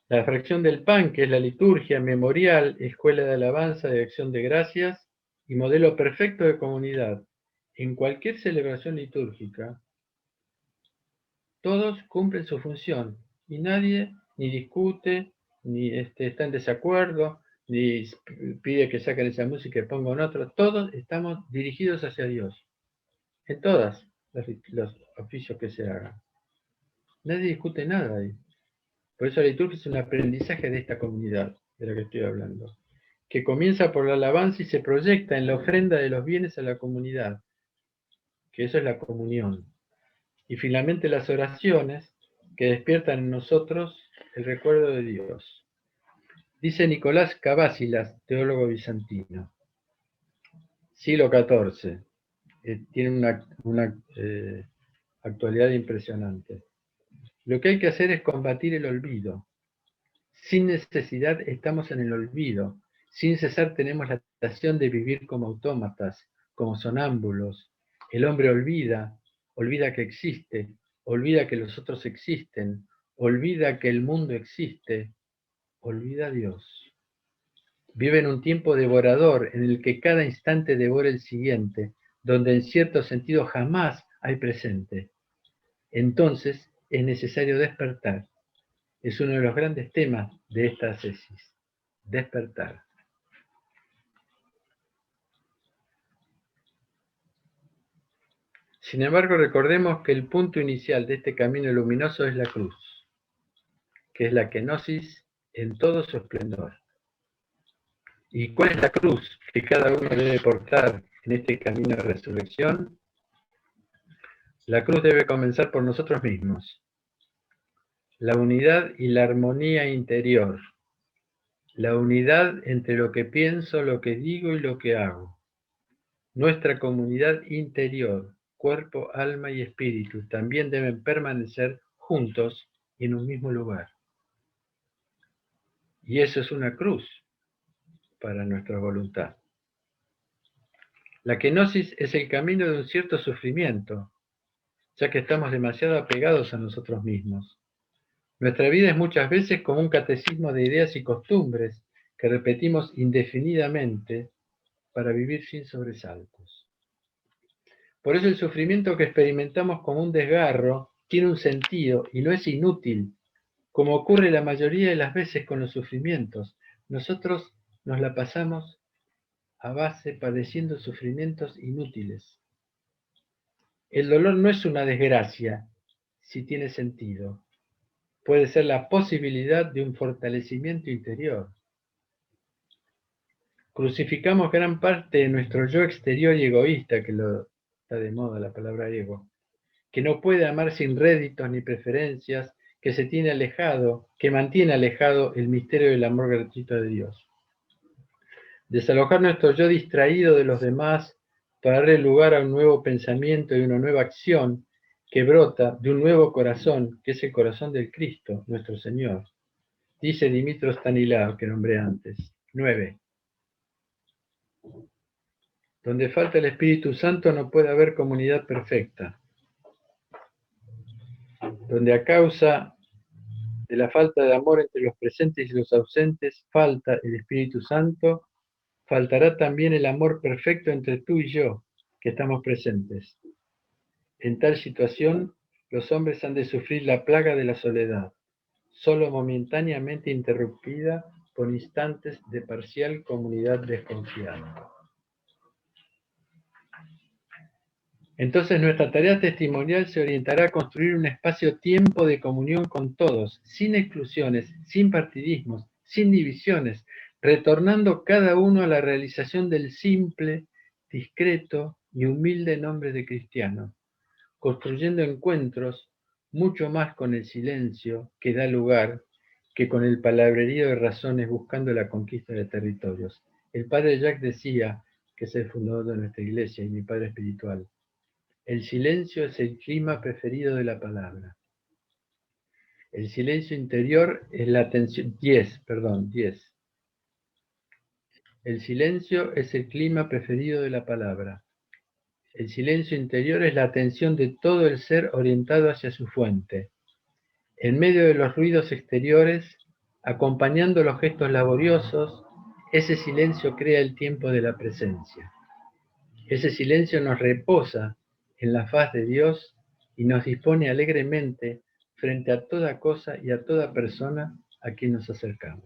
Speaker 3: La fracción del pan, que es la liturgia memorial, escuela de alabanza, de acción de gracias y modelo perfecto de comunidad. En cualquier celebración litúrgica, todos cumplen su función y nadie ni discute, ni está en desacuerdo, ni pide que saquen esa música y pongan otra. Todos estamos dirigidos hacia Dios, en todos los oficios que se hagan. Nadie discute nada ahí. Por eso la liturgia es un aprendizaje de esta comunidad de la que estoy hablando, que comienza por la alabanza y se proyecta en la ofrenda de los bienes a la comunidad, que eso es la comunión. Y finalmente las oraciones que despiertan en nosotros el recuerdo de Dios. Dice Nicolás Cavasilas, teólogo bizantino, siglo XIV, tiene una actualidad impresionante. Lo que hay que hacer es combatir el olvido. Sin necesidad estamos en el olvido. Sin cesar tenemos la tentación de vivir como autómatas, como sonámbulos. El hombre olvida que existe, olvida que los otros existen, olvida que el mundo existe, olvida a Dios. Vive en un tiempo devorador en el que cada instante devora el siguiente, donde en cierto sentido jamás hay presente. Entonces es necesario despertar. Es uno de los grandes temas de esta ascesis, despertar. Sin embargo, recordemos que el punto inicial de este camino luminoso es la cruz, que es la kenosis en todo su esplendor. ¿Y cuál es la cruz que cada uno debe portar en este camino de resurrección? La cruz debe comenzar por nosotros mismos. La unidad y la armonía interior. La unidad entre lo que pienso, lo que digo y lo que hago. Nuestra comunidad interior, cuerpo, alma y espíritu, también deben permanecer juntos en un mismo lugar. Y eso es una cruz para nuestra voluntad. La kenosis es el camino de un cierto sufrimiento, ya que estamos demasiado apegados a nosotros mismos. Nuestra vida es muchas veces como un catecismo de ideas y costumbres que repetimos indefinidamente para vivir sin sobresaltos. Por eso el sufrimiento que experimentamos como un desgarro tiene un sentido y no es inútil, como ocurre la mayoría de las veces con los sufrimientos. Nosotros nos la pasamos a base padeciendo sufrimientos inútiles. El dolor no es una desgracia, si tiene sentido. Puede ser la posibilidad de un fortalecimiento interior. Crucificamos gran parte de nuestro yo exterior y egoísta, que está de moda la palabra ego, que no puede amar sin réditos ni preferencias, que mantiene alejado el misterio del amor gratuito de Dios. Desalojar nuestro yo distraído de los demás para darle lugar a un nuevo pensamiento y una nueva acción que brota de un nuevo corazón, que es el corazón del Cristo, nuestro Señor. Dice Dimitro Stanislav, que nombré antes. 9. Donde falta el Espíritu Santo no puede haber comunidad perfecta. Donde a causa de la falta de amor entre los presentes y los ausentes falta el Espíritu Santo, faltará también el amor perfecto entre tú y yo, que estamos presentes. En tal situación, los hombres han de sufrir la plaga de la soledad, solo momentáneamente interrumpida por instantes de parcial comunidad desconfiada. Entonces nuestra tarea testimonial se orientará a construir un espacio-tiempo de comunión con todos, sin exclusiones, sin partidismos, sin divisiones, retornando cada uno a la realización del simple, discreto y humilde nombre de cristiano, construyendo encuentros mucho más con el silencio que da lugar que con el palabrerío de razones buscando la conquista de territorios. El padre Jacques decía, que es el fundador de nuestra iglesia y mi padre espiritual, el silencio es el clima preferido de la palabra. El silencio interior es la atención. 10. El silencio es el clima preferido de la palabra. El silencio interior es la atención de todo el ser orientado hacia su fuente. En medio de los ruidos exteriores, acompañando los gestos laboriosos, ese silencio crea el tiempo de la presencia. Ese silencio nos reposa en la faz de Dios y nos dispone alegremente frente a toda cosa y a toda persona a quien nos acercamos.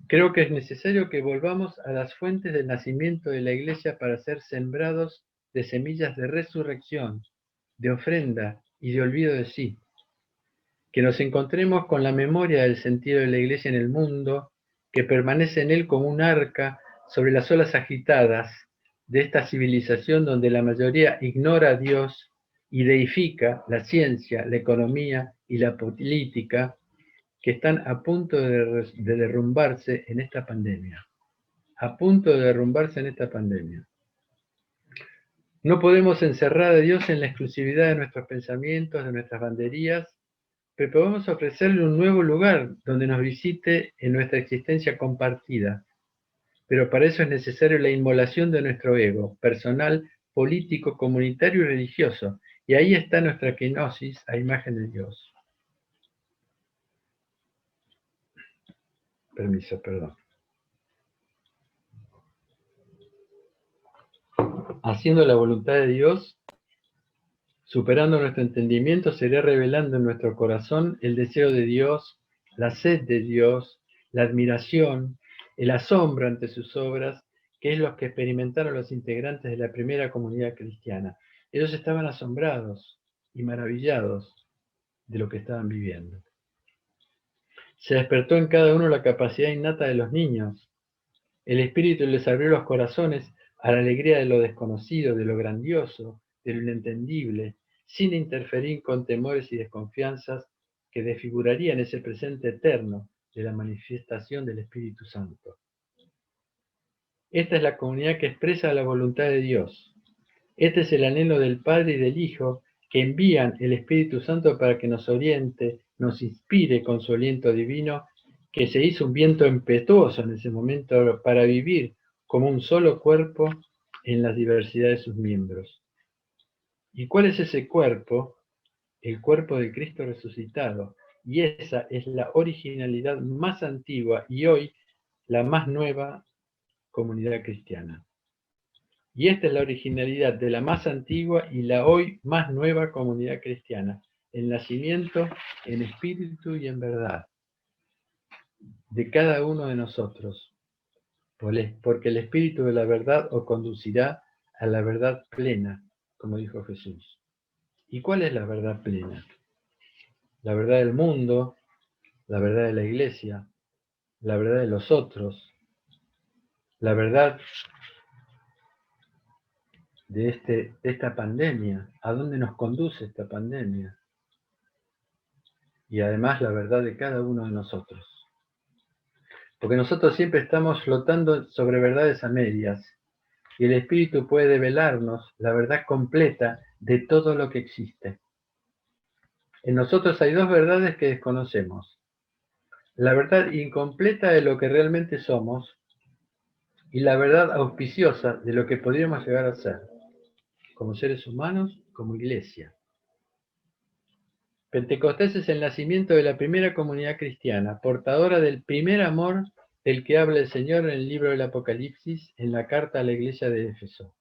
Speaker 3: Creo que es necesario que volvamos a las fuentes del nacimiento de la Iglesia para ser sembrados de semillas de resurrección, de ofrenda y de olvido de sí. Que nos encontremos con la memoria del sentido de la Iglesia en el mundo, que permanece en él como un arca sobre las olas agitadas de esta civilización donde la mayoría ignora a Dios y deifica la ciencia, la economía y la política, que están a punto de derrumbarse en esta pandemia. A punto de derrumbarse en esta pandemia. No podemos encerrar a Dios en la exclusividad de nuestros pensamientos, de nuestras banderías, pero podemos ofrecerle un nuevo lugar donde nos visite en nuestra existencia compartida. Pero para eso es necesario la inmolación de nuestro ego, personal, político, comunitario y religioso. Y ahí está nuestra kenosis a imagen de Dios. Permiso, perdón. Haciendo la voluntad de Dios, superando nuestro entendimiento, será revelando en nuestro corazón el deseo de Dios, la sed de Dios, la admiración, el asombro ante sus obras, que es lo que experimentaron los integrantes de la primera comunidad cristiana. Ellos estaban asombrados y maravillados de lo que estaban viviendo. Se despertó en cada uno la capacidad innata de los niños. El Espíritu les abrió los corazones a la alegría de lo desconocido, de lo grandioso, de lo inentendible, sin interferir con temores y desconfianzas que desfigurarían ese presente eterno de la manifestación del Espíritu Santo. Esta es la comunidad que expresa la voluntad de Dios. Este es el anhelo del Padre y del Hijo, que envían el Espíritu Santo para que nos oriente, nos inspire con su aliento divino, que se hizo un viento impetuoso en ese momento para vivir como un solo cuerpo en la diversidad de sus miembros. ¿Y cuál es ese cuerpo? El cuerpo de Cristo resucitado. Y esa es la originalidad más antigua y hoy la más nueva comunidad cristiana. Y esta es la originalidad de la más antigua y la hoy más nueva comunidad cristiana. El nacimiento en espíritu y en verdad de cada uno de nosotros. Porque el espíritu de la verdad os conducirá a la verdad plena, como dijo Jesús. ¿Y cuál es la verdad plena? La verdad del mundo, la verdad de la iglesia, la verdad de los otros, la verdad de esta pandemia. ¿A dónde nos conduce esta pandemia? y además la verdad de cada uno de nosotros. Porque nosotros siempre estamos flotando sobre verdades a medias, y el Espíritu puede develarnos la verdad completa de todo lo que existe. En nosotros hay dos verdades que desconocemos: la verdad incompleta de lo que realmente somos y la verdad auspiciosa de lo que podríamos llegar a ser, como seres humanos, como iglesia. Pentecostés es el nacimiento de la primera comunidad cristiana, portadora del primer amor del que habla el Señor en el libro del Apocalipsis, en la carta a la iglesia de Éfeso.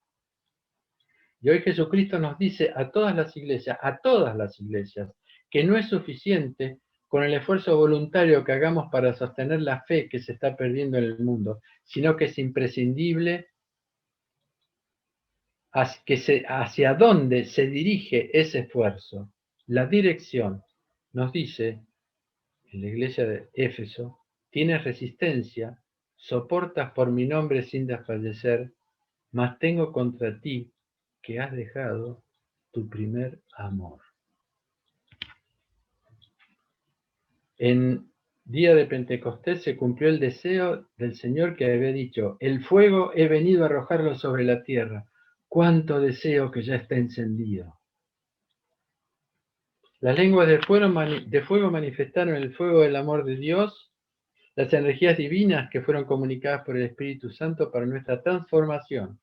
Speaker 3: Y hoy Jesucristo nos dice a todas las iglesias, que no es suficiente con el esfuerzo voluntario que hagamos para sostener la fe que se está perdiendo en el mundo, sino que es imprescindible hacia dónde se dirige ese esfuerzo. La dirección, nos dice en la iglesia de Éfeso: tienes resistencia, soportas por mi nombre sin desfallecer, mas tengo contra ti que has dejado tu primer amor. En día de Pentecostés se cumplió el deseo del Señor que había dicho: el fuego he venido a arrojarlo sobre la tierra. ¡Cuánto deseo que ya está encendido! Las lenguas de fuego manifestaron el fuego del amor de Dios, las energías divinas que fueron comunicadas por el Espíritu Santo para nuestra transformación.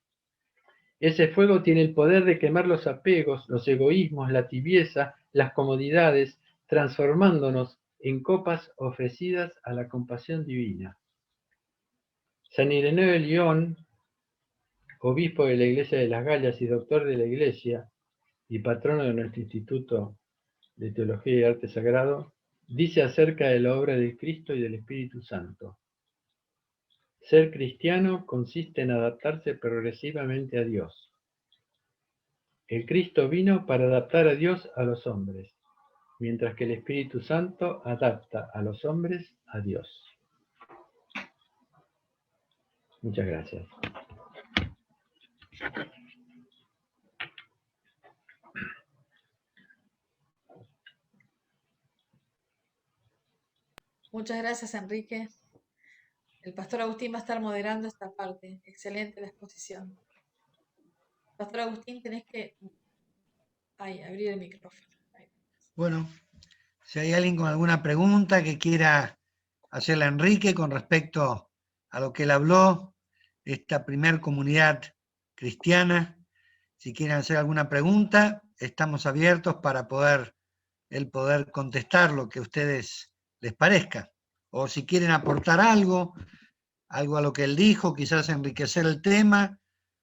Speaker 3: Ese fuego tiene el poder de quemar los apegos, los egoísmos, la tibieza, las comodidades, transformándonos en copas ofrecidas a la compasión divina. San Ireneo de Lyon, obispo de la Iglesia de las Gallas y doctor de la Iglesia, y patrono de nuestro Instituto de Teología y Arte Sagrado, dice acerca de la obra de Cristo y del Espíritu Santo: ser cristiano consiste en adaptarse progresivamente a Dios. El Cristo vino para adaptar a Dios a los hombres, mientras que el Espíritu Santo adapta a los hombres a Dios. Muchas gracias.
Speaker 1: Muchas gracias, Enrique. El pastor Agustín va a estar moderando esta parte. Excelente la exposición. Pastor Agustín, tenés que abrir el micrófono. Ahí.
Speaker 2: Bueno, si hay alguien con alguna pregunta que quiera hacerle a Enrique con respecto a lo que él habló, esta primer comunidad cristiana, si quieren hacer alguna pregunta, estamos abiertos para poder contestar lo que a ustedes les parezca. O si quieren aportar algo a lo que él dijo, quizás enriquecer el tema.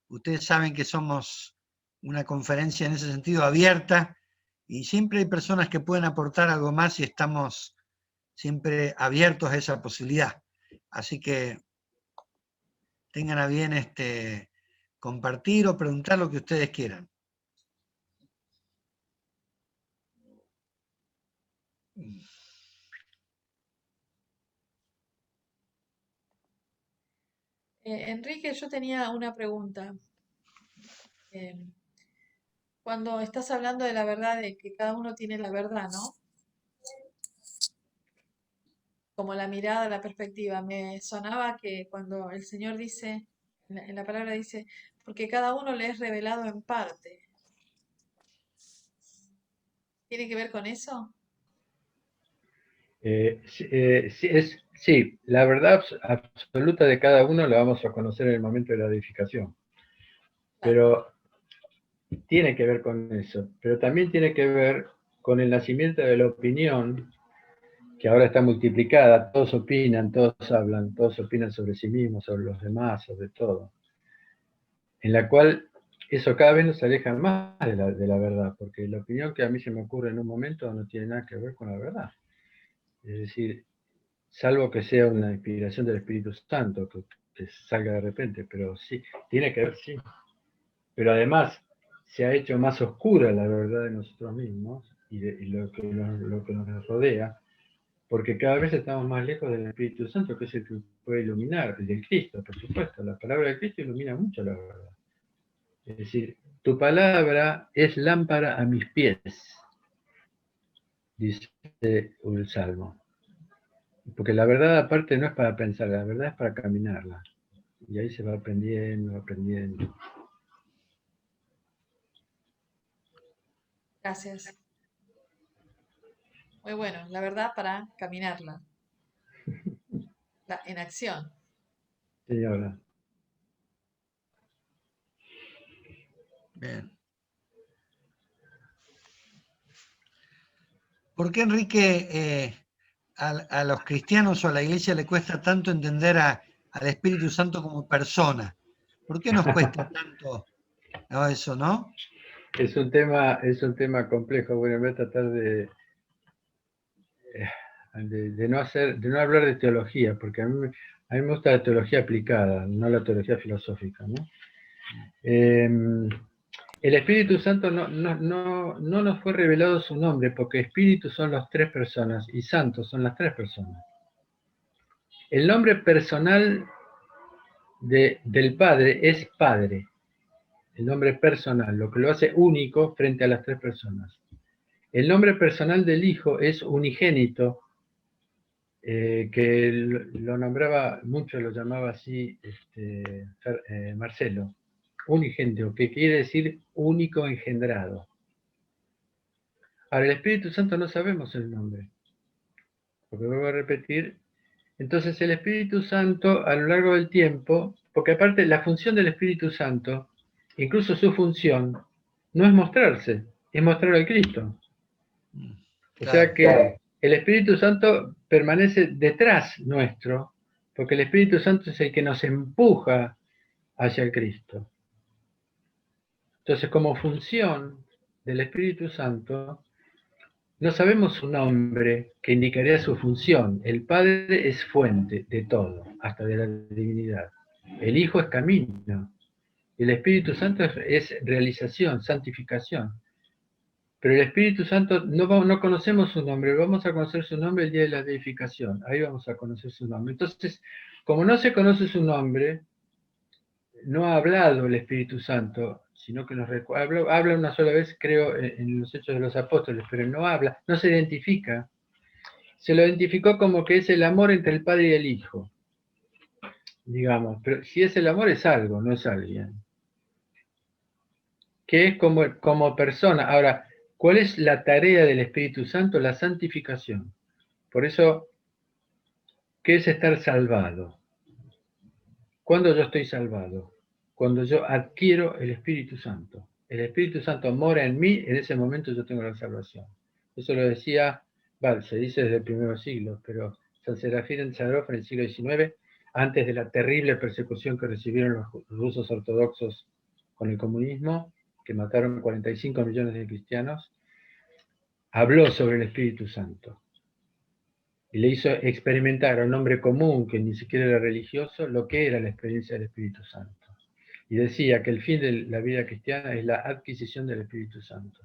Speaker 2: Ustedes saben que somos una conferencia en ese sentido abierta y siempre hay personas que pueden aportar algo más y estamos siempre abiertos a esa posibilidad. Así que tengan a bien compartir o preguntar lo que ustedes quieran.
Speaker 1: Enrique, yo tenía una pregunta. Cuando estás hablando de la verdad, de que cada uno tiene la verdad, ¿no? Como la mirada, la perspectiva. Me sonaba que cuando el Señor dice, en la palabra dice, porque cada uno le es revelado en parte. ¿Tiene que ver con eso?
Speaker 3: Sí, la verdad absoluta de cada uno la vamos a conocer en el momento de la edificación. Pero tiene que ver con eso. Pero también tiene que ver con el nacimiento de la opinión, que ahora está multiplicada. Todos opinan, todos hablan, todos opinan sobre sí mismos, sobre los demás, sobre todo. En la cual eso cada vez nos aleja más de la verdad, porque la opinión que a mí se me ocurre en un momento no tiene nada que ver con la verdad. Es decir, salvo que sea una inspiración del Espíritu Santo, que salga de repente, pero sí, tiene que ver, sí. Pero además se ha hecho más oscura la verdad de nosotros mismos y lo que nos rodea, porque cada vez estamos más lejos del Espíritu Santo, que es el que puede iluminar, el del Cristo, por supuesto. La palabra de Cristo ilumina mucho la verdad. Es decir, tu palabra es lámpara a mis pies. dice el Salmo. Porque la verdad aparte no es para pensar, la verdad es para caminarla. Y ahí se va aprendiendo, aprendiendo.
Speaker 1: Gracias. Muy bueno, la verdad para caminarla, en acción.
Speaker 3: Señora.
Speaker 2: Bien. ¿Por qué, Enrique, a los cristianos o a la iglesia le cuesta tanto entender al Espíritu Santo como persona? ¿Por qué nos cuesta tanto eso, no?
Speaker 3: Es un tema complejo. Bueno, voy a tratar de no hablar de teología, porque a mí me gusta la teología aplicada, no la teología filosófica, ¿no? El Espíritu Santo no nos fue revelado su nombre, porque Espíritu son las tres personas y Santo son las tres personas. El nombre personal del Padre es Padre, el nombre personal, lo que lo hace único frente a las tres personas. El nombre personal del Hijo es unigénito, que lo nombraba mucho, lo llamaba así Marcelo, unigénito, que quiere decir único engendrado. Ahora, el Espíritu Santo no sabemos el nombre, porque vuelvo a repetir. Entonces el Espíritu Santo a lo largo del tiempo, porque aparte la función del Espíritu Santo, incluso su función, no es mostrarse, es mostrar al Cristo. O sea
Speaker 2: Claro.
Speaker 3: que el Espíritu Santo permanece detrás nuestro, porque el Espíritu Santo es el que nos empuja hacia el Cristo. Entonces, como función del Espíritu Santo, no sabemos su nombre que indicaría su función. El Padre es fuente de todo, hasta de la divinidad. El Hijo es camino. El Espíritu Santo es realización, santificación. Pero el Espíritu Santo no conocemos su nombre, vamos a conocer su nombre el día de la deificación. Ahí vamos a conocer su nombre. Entonces, como no se conoce su nombre, no ha hablado el Espíritu Santo, sino que habla una sola vez, creo, en los Hechos de los Apóstoles, pero no habla, no se identifica. Se lo identificó como que es el amor entre el Padre y el Hijo, digamos. Pero si es el amor, es algo, no es alguien. Que es como persona. Ahora, ¿cuál es la tarea del Espíritu Santo? La santificación. Por eso, ¿qué es estar salvado? ¿Cuándo yo estoy salvado? Cuando yo adquiero el Espíritu Santo. El Espíritu Santo mora en mí, en ese momento yo tengo la salvación. Eso lo decía, se dice desde el primer siglo, pero San Serafín en Sadrov en el siglo XIX, antes de la terrible persecución que recibieron los rusos ortodoxos con el comunismo, que mataron 45 millones de cristianos, habló sobre el Espíritu Santo. Y le hizo experimentar a un hombre común que ni siquiera era religioso lo que era la experiencia del Espíritu Santo. Y decía que el fin de la vida cristiana es la adquisición del Espíritu Santo.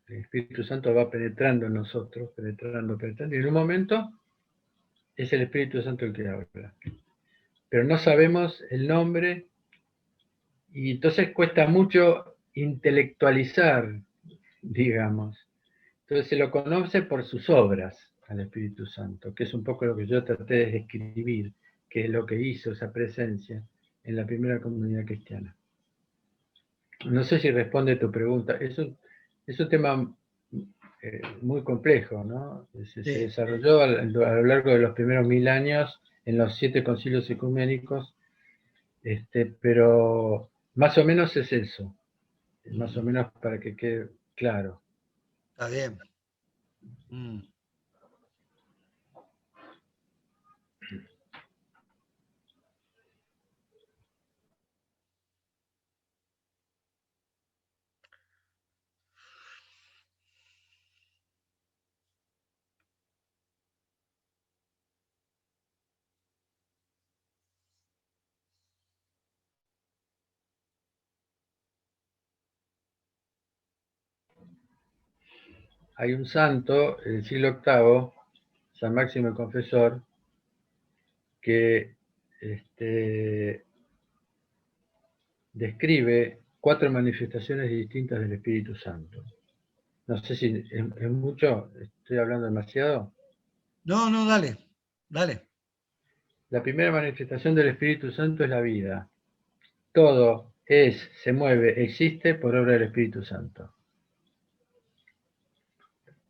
Speaker 3: El Espíritu Santo va penetrando en nosotros, penetrando, y en un momento es el Espíritu Santo el que habla. Pero no sabemos el nombre y entonces cuesta mucho intelectualizar, digamos. Entonces se lo conoce por sus obras al Espíritu Santo, que es un poco lo que yo traté de describir, que es lo que hizo esa presencia en la primera comunidad cristiana. No sé si responde tu pregunta. Es un tema muy complejo, ¿no? Se desarrolló a lo largo de los primeros 1000 años en los 7 concilios ecuménicos, pero más o menos es eso, más o menos para que quede claro.
Speaker 2: Está bien.
Speaker 3: Hay un santo del siglo VIII, San Máximo el Confesor, que describe 4 manifestaciones distintas del Espíritu Santo. No sé si es mucho, estoy hablando demasiado.
Speaker 2: No, no, dale, dale.
Speaker 3: La primera manifestación del Espíritu Santo es la vida. Todo es, se mueve, existe por obra del Espíritu Santo.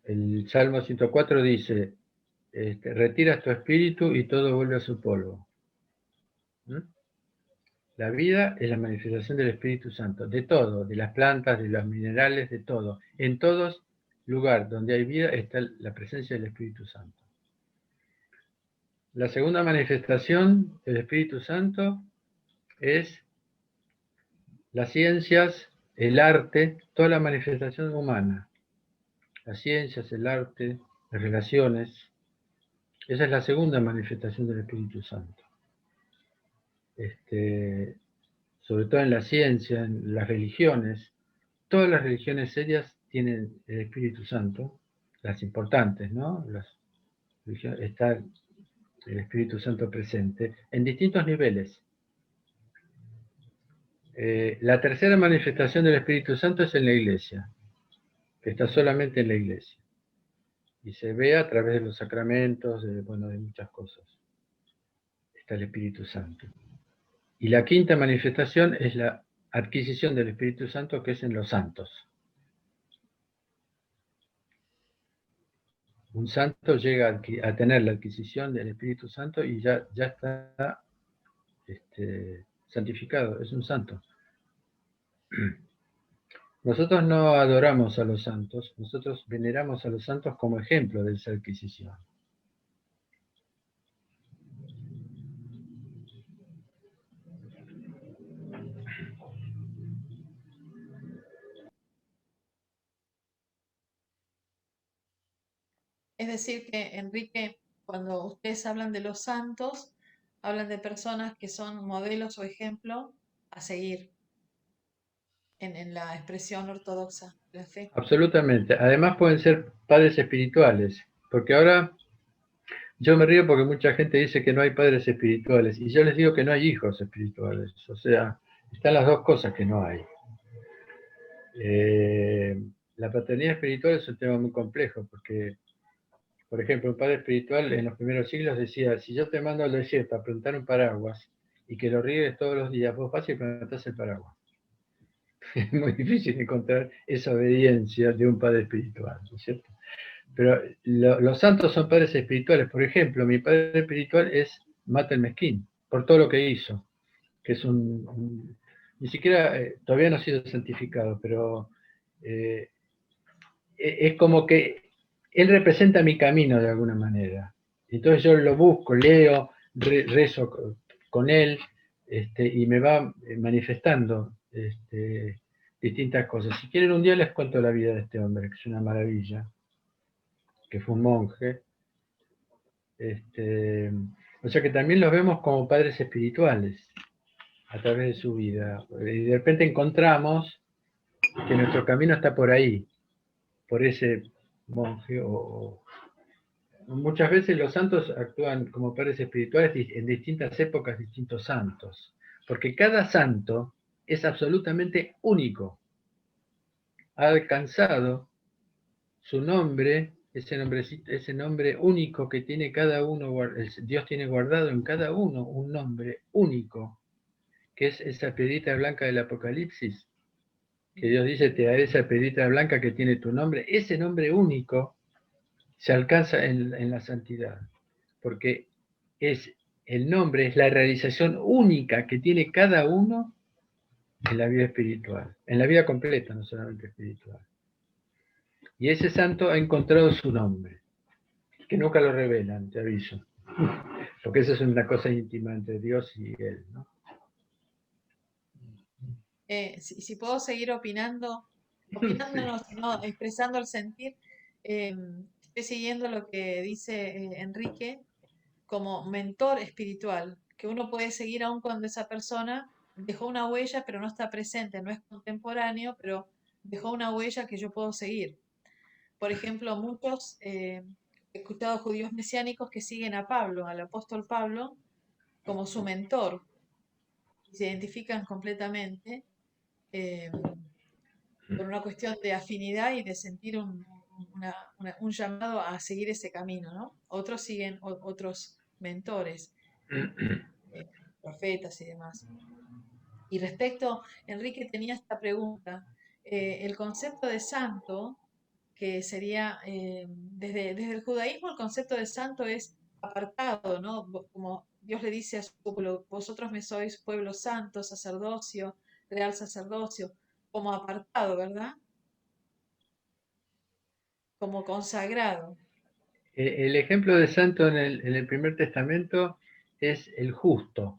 Speaker 3: El Salmo 104 dice, retiras tu espíritu y todo vuelve a su polvo. ¿Mm? La vida es la manifestación del Espíritu Santo, de todo, de las plantas, de los minerales, de todo. En todo lugar donde hay vida está la presencia del Espíritu Santo. La segunda manifestación del Espíritu Santo es las ciencias, el arte, toda la manifestación humana. Las ciencias, el arte, las relaciones. Esa es la segunda manifestación del Espíritu Santo. Sobre todo en la ciencia, en las religiones. Todas las religiones serias tienen el Espíritu Santo, las importantes, ¿no? Está el Espíritu Santo presente en distintos niveles. La tercera manifestación del Espíritu Santo es en la iglesia, que está solamente en la iglesia. Y se ve a través de los sacramentos, de muchas cosas. Está el Espíritu Santo. Y la quinta manifestación es la adquisición del Espíritu Santo, que es en los santos. Un santo llega a tener la adquisición del Espíritu Santo y ya está santificado, es un santo. Nosotros no adoramos a los santos, nosotros veneramos a los santos como ejemplo de esa adquisición.
Speaker 1: Es decir, que Enrique, cuando ustedes hablan de los santos, hablan de personas que son modelos o ejemplo a seguir en la expresión ortodoxa de la fe.
Speaker 3: Absolutamente. Además pueden ser padres espirituales, porque ahora yo me río porque mucha gente dice que no hay padres espirituales, y yo les digo que no hay hijos espirituales. O sea, están las dos cosas que no hay. La paternidad espiritual es un tema muy complejo, porque, por ejemplo, un padre espiritual en los primeros siglos decía, si yo te mando al desierto a plantar un paraguas y que lo riegues todos los días, vos vas y plantás el paraguas. Es muy difícil encontrar esa obediencia de un padre espiritual, ¿no es cierto? Pero los santos son padres espirituales. Por ejemplo, mi padre espiritual es Matel Mezquín, por todo lo que hizo, que es ni siquiera, todavía no ha sido santificado, pero es como que él representa mi camino de alguna manera. Entonces yo lo busco, leo, rezo con él, y me va manifestando distintas cosas. Si quieren, un día les cuento la vida de este hombre, que es una maravilla, que fue un monje. O sea que también los vemos como padres espirituales a través de su vida. Y de repente encontramos que nuestro camino está por ahí, por ese monje. Muchas veces los santos actúan como padres espirituales en distintas épocas, distintos santos, porque cada santo es absolutamente único. Ha alcanzado su nombre, ese nombre único que tiene cada uno, Dios tiene guardado en cada uno un nombre único, que es esa piedrita blanca del Apocalipsis, que Dios dice, te daré esa piedrita blanca que tiene tu nombre. Ese nombre único se alcanza en la santidad, porque el nombre es la realización única que tiene cada uno en la vida espiritual, en la vida completa, no solamente espiritual. Y ese santo ha encontrado su nombre, que nunca lo revelan, te aviso, porque eso es una cosa íntima entre Dios y él, ¿no?
Speaker 1: Si puedo seguir opinando, no, sino expresando el sentir, estoy siguiendo lo que dice Enrique como mentor espiritual, que uno puede seguir aun cuando esa persona dejó una huella, pero no está presente, no es contemporáneo, pero dejó una huella que yo puedo seguir. Por ejemplo, muchos, he escuchado judíos mesiánicos que siguen a Pablo, al apóstol Pablo, como su mentor, y se identifican completamente. por una cuestión de afinidad y de sentir un llamado a seguir ese camino, ¿no? Otros siguen otros mentores, profetas y demás. Y respecto, Enrique tenía esta pregunta, el concepto de santo, que sería, desde el judaísmo el concepto de santo es apartado, ¿no? Como Dios le dice a su pueblo, vosotros me sois pueblo santo, sacerdocio, real sacerdocio, como apartado, ¿verdad? Como consagrado.
Speaker 3: El ejemplo de santo en el Primer Testamento es el justo.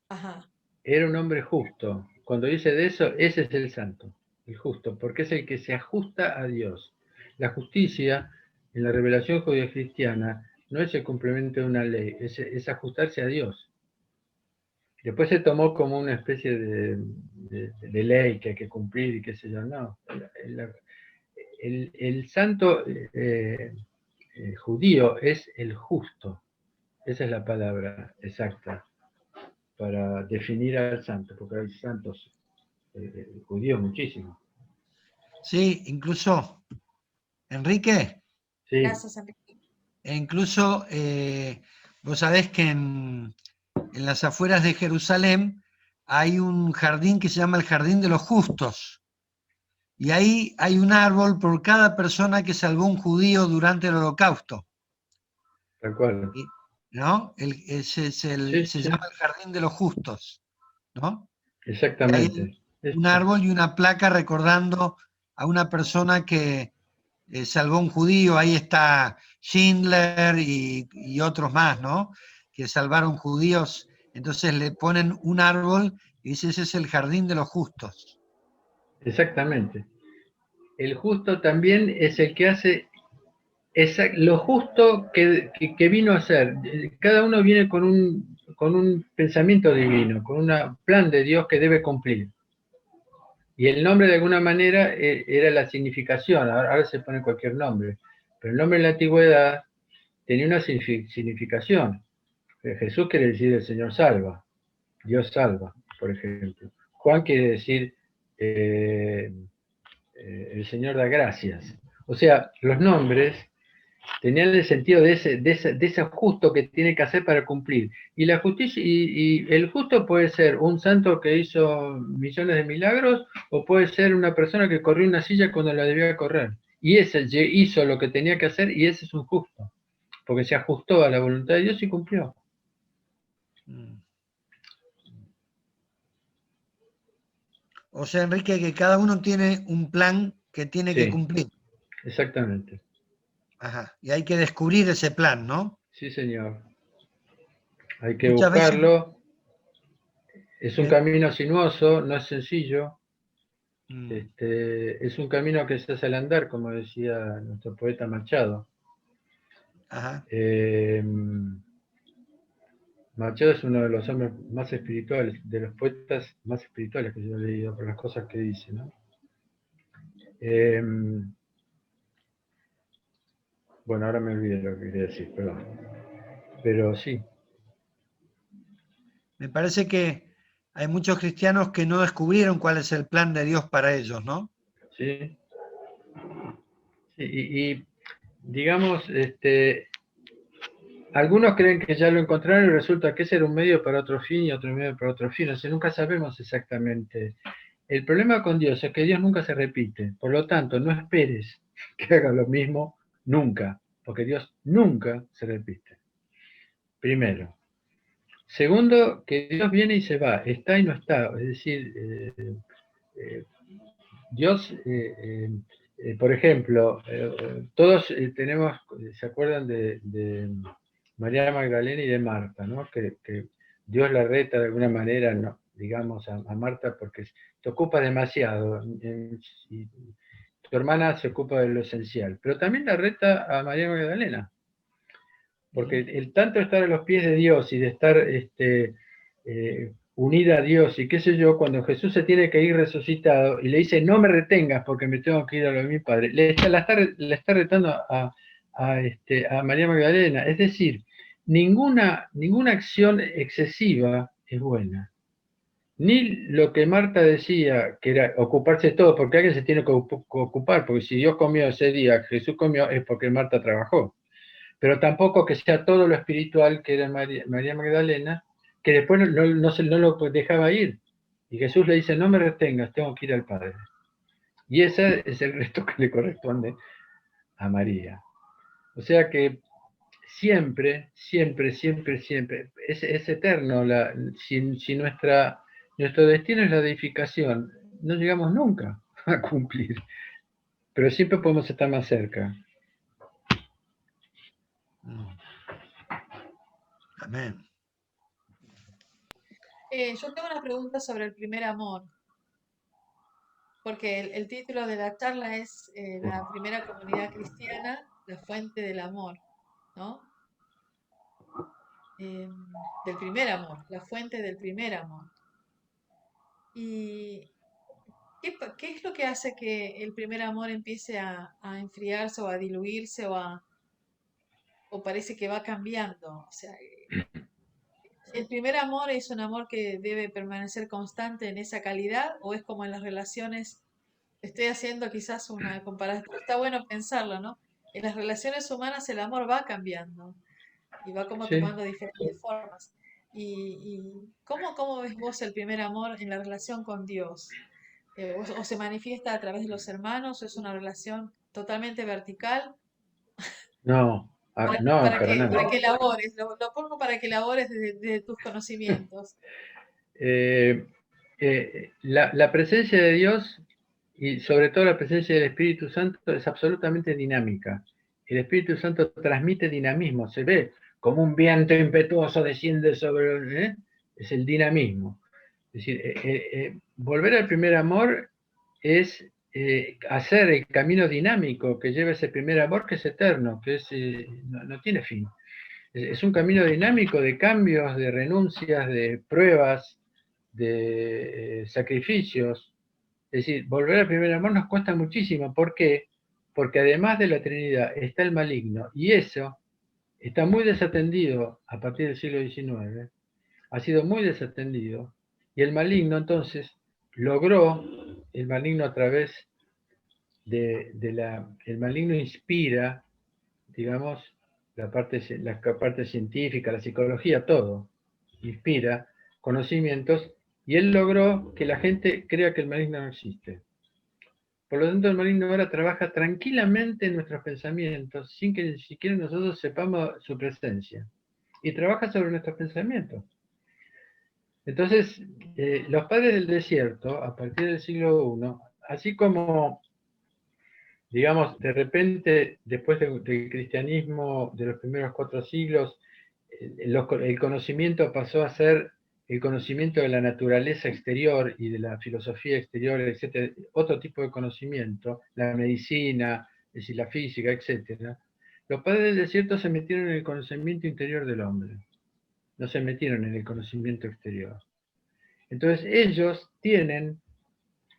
Speaker 1: Ajá.
Speaker 3: Era un hombre justo. Cuando dice de eso, ese es el santo, el justo, porque es el que se ajusta a Dios. La justicia en la revelación judío-cristiana no es el cumplimiento de una ley, es ajustarse a Dios. Después se tomó como una especie de ley que hay que cumplir y qué sé yo. No, el santo judío es el justo. Esa es la palabra exacta para definir al santo, porque hay santos judíos muchísimos.
Speaker 2: Sí, incluso, Enrique,
Speaker 3: Sí,
Speaker 1: Gracias, Enrique.
Speaker 2: incluso vos sabés que en las afueras de Jerusalén hay un jardín que se llama el Jardín de los Justos. Y ahí hay un árbol por cada persona que salvó un judío durante el Holocausto.
Speaker 3: tal cual.
Speaker 2: ¿No?
Speaker 3: Sí,
Speaker 2: Se
Speaker 3: sí,
Speaker 2: llama el Jardín de los Justos, ¿no? Y hay
Speaker 3: exactamente.
Speaker 2: un árbol y una placa recordando a una persona que salvó un judío. Ahí está Schindler y otros más, ¿no? Que salvaron judíos. Entonces le ponen un árbol y dice, ese es el Jardín de los Justos.
Speaker 3: Exactamente. El justo también es el que hace lo justo que vino a hacer. Cada uno viene con un pensamiento divino, con un plan de Dios que debe cumplir. Y el nombre de alguna manera era la significación, ahora se pone cualquier nombre, pero el nombre en la antigüedad tenía una significación. Jesús quiere decir el Señor salva, Dios salva, por ejemplo. Juan quiere decir el Señor da gracias. O sea, los nombres tenían el sentido de ese justo que tiene que hacer para cumplir. Y la justicia, y el justo puede ser un santo que hizo millones de milagros, o puede ser una persona que corrió una silla cuando la debía correr. Y ese hizo lo que tenía que hacer, y ese es un justo, porque se ajustó a la voluntad de Dios y cumplió.
Speaker 2: O sea, Enrique, que cada uno tiene un plan que tiene que
Speaker 3: Sí,
Speaker 2: cumplir.
Speaker 3: exactamente.
Speaker 2: Ajá. Y hay que descubrir ese plan, ¿no?
Speaker 3: Sí, señor. Hay que
Speaker 2: Muchas veces
Speaker 3: buscarlo. Es un camino sinuoso, no es sencillo. Es un camino que se hace al andar, como decía nuestro poeta Machado.
Speaker 2: Ajá.
Speaker 3: Machado es uno de los hombres más espirituales, de los poetas más espirituales que yo he leído, por las cosas que dice, ¿no? Bueno, ahora me olvidé lo que quería decir, perdón. Pero sí.
Speaker 2: Me parece que hay muchos cristianos que no descubrieron cuál es el plan de Dios para ellos, ¿no?
Speaker 3: Sí. Sí, y digamos, algunos creen que ya lo encontraron y resulta que ese era un medio para otro fin y otro medio para otro fin. O sea, nunca sabemos exactamente. El problema con Dios es que Dios nunca se repite. Por lo tanto, no esperes que haga lo mismo nunca, porque Dios nunca se repite. Primero. Segundo, que Dios viene y se va, está y no está. Es decir, Dios, por ejemplo, todos tenemos, ¿se acuerdan de María Magdalena y de Marta, ¿no? Que Dios la reta de alguna manera, ¿no? Digamos, a Marta porque te ocupa demasiado y tu hermana se ocupa de lo esencial, pero también la reta a María Magdalena, porque el tanto estar a los pies de Dios y de estar unida a Dios y qué sé yo, cuando Jesús se tiene que ir resucitado y le dice, no me retengas porque me tengo que ir a lo de mi Padre, le está retando a María Magdalena. Es decir, ninguna acción excesiva es buena. ni lo que Marta decía, que era ocuparse de todo, porque alguien se tiene que ocupar, porque si Dios comió ese día, Jesús comió, es porque Marta trabajó. Pero tampoco que sea todo lo espiritual que era María Magdalena, que después no lo dejaba ir. Y Jesús le dice, no me retengas, tengo que ir al Padre. Y ese es el resto que le corresponde a María. O sea que siempre, siempre, siempre, siempre, es eterno. Si nuestro destino es la edificación, no llegamos nunca a cumplir, pero siempre podemos estar más cerca.
Speaker 2: Amén.
Speaker 1: Yo tengo una pregunta sobre el primer amor, porque el título de la charla es la primera comunidad cristiana, la fuente del amor, ¿no? Del primer amor, la fuente del primer amor. ¿Y qué es lo que hace que el primer amor empiece a enfriarse o a diluirse o parece que va cambiando? O sea, ¿el primer amor es un amor que debe permanecer constante en esa calidad o es como en las relaciones? Estoy haciendo quizás una comparación, está bueno pensarlo, ¿no? En las relaciones humanas el amor va cambiando y va como
Speaker 3: Sí.
Speaker 1: tomando diferentes formas. ¿Y cómo ves vos el primer amor en la relación con Dios? ¿O se manifiesta a través de los hermanos? ¿O es una relación totalmente vertical?
Speaker 3: No, no, para
Speaker 1: Para
Speaker 3: nada.
Speaker 1: que elabores, lo pongo para que elabores de tus conocimientos.
Speaker 3: La presencia de Dios y sobre todo la presencia del Espíritu Santo es absolutamente dinámica. El Espíritu Santo transmite dinamismo, se ve como un viento impetuoso desciende sobre... Es el dinamismo. Es decir, volver al primer amor es hacer el camino dinámico que lleva ese primer amor que es eterno, que no tiene fin. Es un camino dinámico de cambios, de renuncias, de pruebas, de sacrificios. Es decir, volver al primer amor nos cuesta muchísimo. ¿Por qué? Porque además de la Trinidad está el maligno, y eso está muy desatendido a partir del siglo XIX, ha sido muy desatendido, y el maligno entonces logró, el maligno a través el maligno inspira, digamos, la parte científica, la psicología, todo, inspira conocimientos, y él logró que la gente crea que el maligno no existe. Por lo tanto, el maligno ahora trabaja tranquilamente en nuestros pensamientos, sin que ni siquiera nosotros sepamos su presencia, y trabaja sobre nuestros pensamientos. Entonces, los padres del desierto, a partir del siglo I, así como, digamos, de repente, después del cristianismo de los primeros 4 siglos, el conocimiento pasó a ser el conocimiento de la naturaleza exterior y de la filosofía exterior, etc., otro tipo de conocimiento, la medicina, es decir, la física, etc., los padres del desierto se metieron en el conocimiento interior del hombre, no se metieron en el conocimiento exterior. Entonces ellos tienen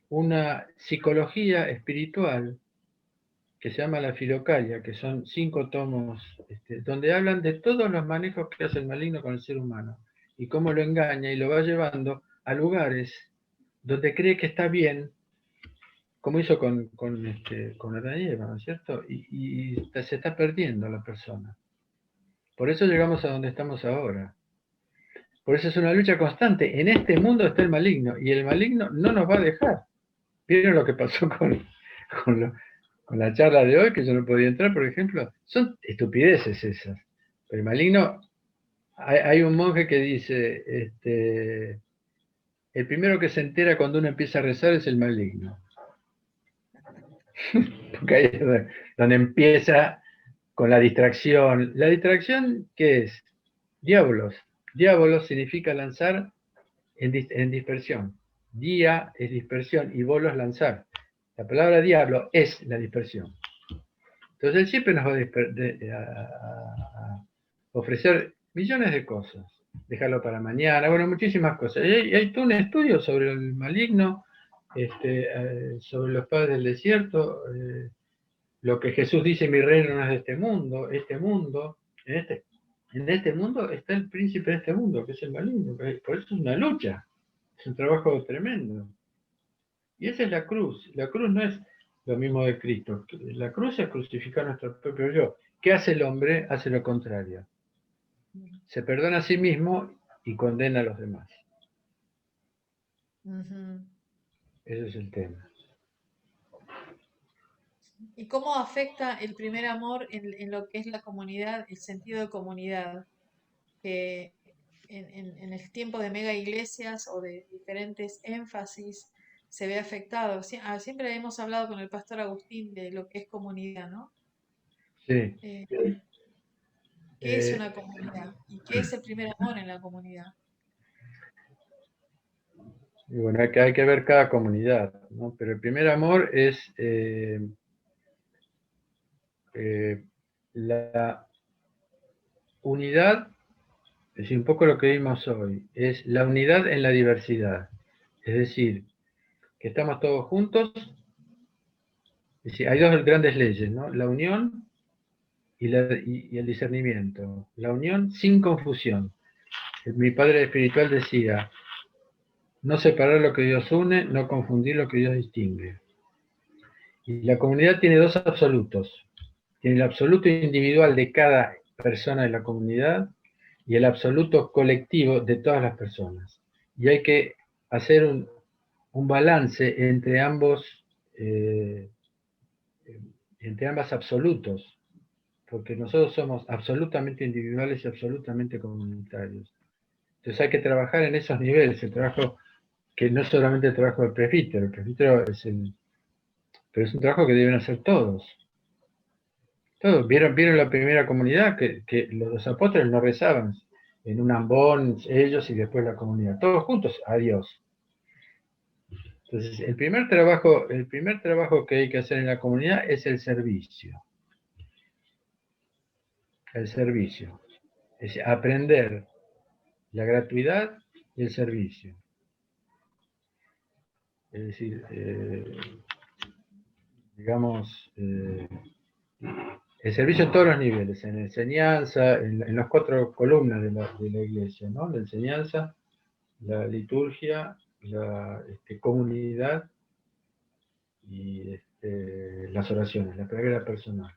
Speaker 3: una psicología espiritual que se llama la Filocalia, que son 5 tomos, donde hablan de todos los manejos que hace el maligno con el ser humano, y cómo lo engaña y lo va llevando a lugares donde cree que está bien, como hizo con Adán y Eva, ¿no es cierto? Y se está perdiendo la persona. Por eso llegamos a donde estamos ahora. Por eso es una lucha constante. En este mundo está el maligno, y el maligno no nos va a dejar. ¿Vieron lo que pasó con la charla de hoy, que yo no podía entrar, por ejemplo? Son estupideces esas. Pero el maligno, hay un monje que dice, el primero que se entera cuando uno empieza a rezar es el maligno. Porque ahí es donde empieza con la distracción. ¿La distracción qué es? Diablos. Diabolos significa lanzar en dispersión. Día es dispersión y bolos lanzar. La palabra diablo es la dispersión. Entonces él siempre nos va a ofrecer millones de cosas. Dejarlo para mañana, bueno, muchísimas cosas. Y hay todo un estudio sobre el maligno, sobre los padres del desierto, lo que Jesús dice, mi reino no es de este mundo, en este mundo está el príncipe de este mundo, que es el maligno, por eso es una lucha. Es un trabajo tremendo. Y esa es la cruz. La cruz no es lo mismo de Cristo. La cruz es crucificar nuestro propio yo. ¿Qué hace el hombre? Hace lo contrario. Se perdona a sí mismo y condena a los demás.
Speaker 1: Ujú.
Speaker 3: Ese es el tema.
Speaker 1: ¿Y cómo afecta el primer amor en lo que es la comunidad, el sentido de comunidad? Que en el tiempo de mega iglesias o de diferentes énfasis se ve afectado. Siempre hemos hablado con el pastor Agustín de lo que es comunidad, ¿no?
Speaker 3: Sí.
Speaker 1: Eh, ¿Qué es
Speaker 3: Eh,
Speaker 1: una comunidad? ¿Y qué es el primer amor en la comunidad?
Speaker 3: y bueno, hay que ver cada comunidad, ¿no? Pero el primer amor es la unidad, es decir, un poco lo que vimos hoy, es la unidad en la diversidad. Es decir, que estamos todos juntos. Es decir, hay dos grandes leyes, ¿no? La unión y el discernimiento. La unión sin confusión. Mi padre espiritual decía, no separar lo que Dios une, no confundir lo que Dios distingue. Y la comunidad tiene dos absolutos. Tiene el absoluto individual de cada persona de la comunidad y el absoluto colectivo de todas las personas. Y hay que hacer un balance entre ambos, entre ambas absolutos, porque nosotros somos absolutamente individuales y absolutamente comunitarios. Entonces hay que trabajar en esos niveles, el trabajo que no es solamente el trabajo del presbítero es pero es un trabajo que deben hacer todos. Todos. ¿Vieron la primera comunidad? Que los apóstoles no rezaban en un ambón, ellos y después la comunidad. Todos juntos, a Dios. Entonces, el primer trabajo que hay que hacer en la comunidad es el servicio. El servicio. Es aprender la gratuidad y el servicio. Es decir, digamos, el servicio en todos los niveles, en la enseñanza, en las cuatro columnas de la iglesia, ¿no? La enseñanza, la liturgia, la comunidad y las oraciones, la plegaria personal.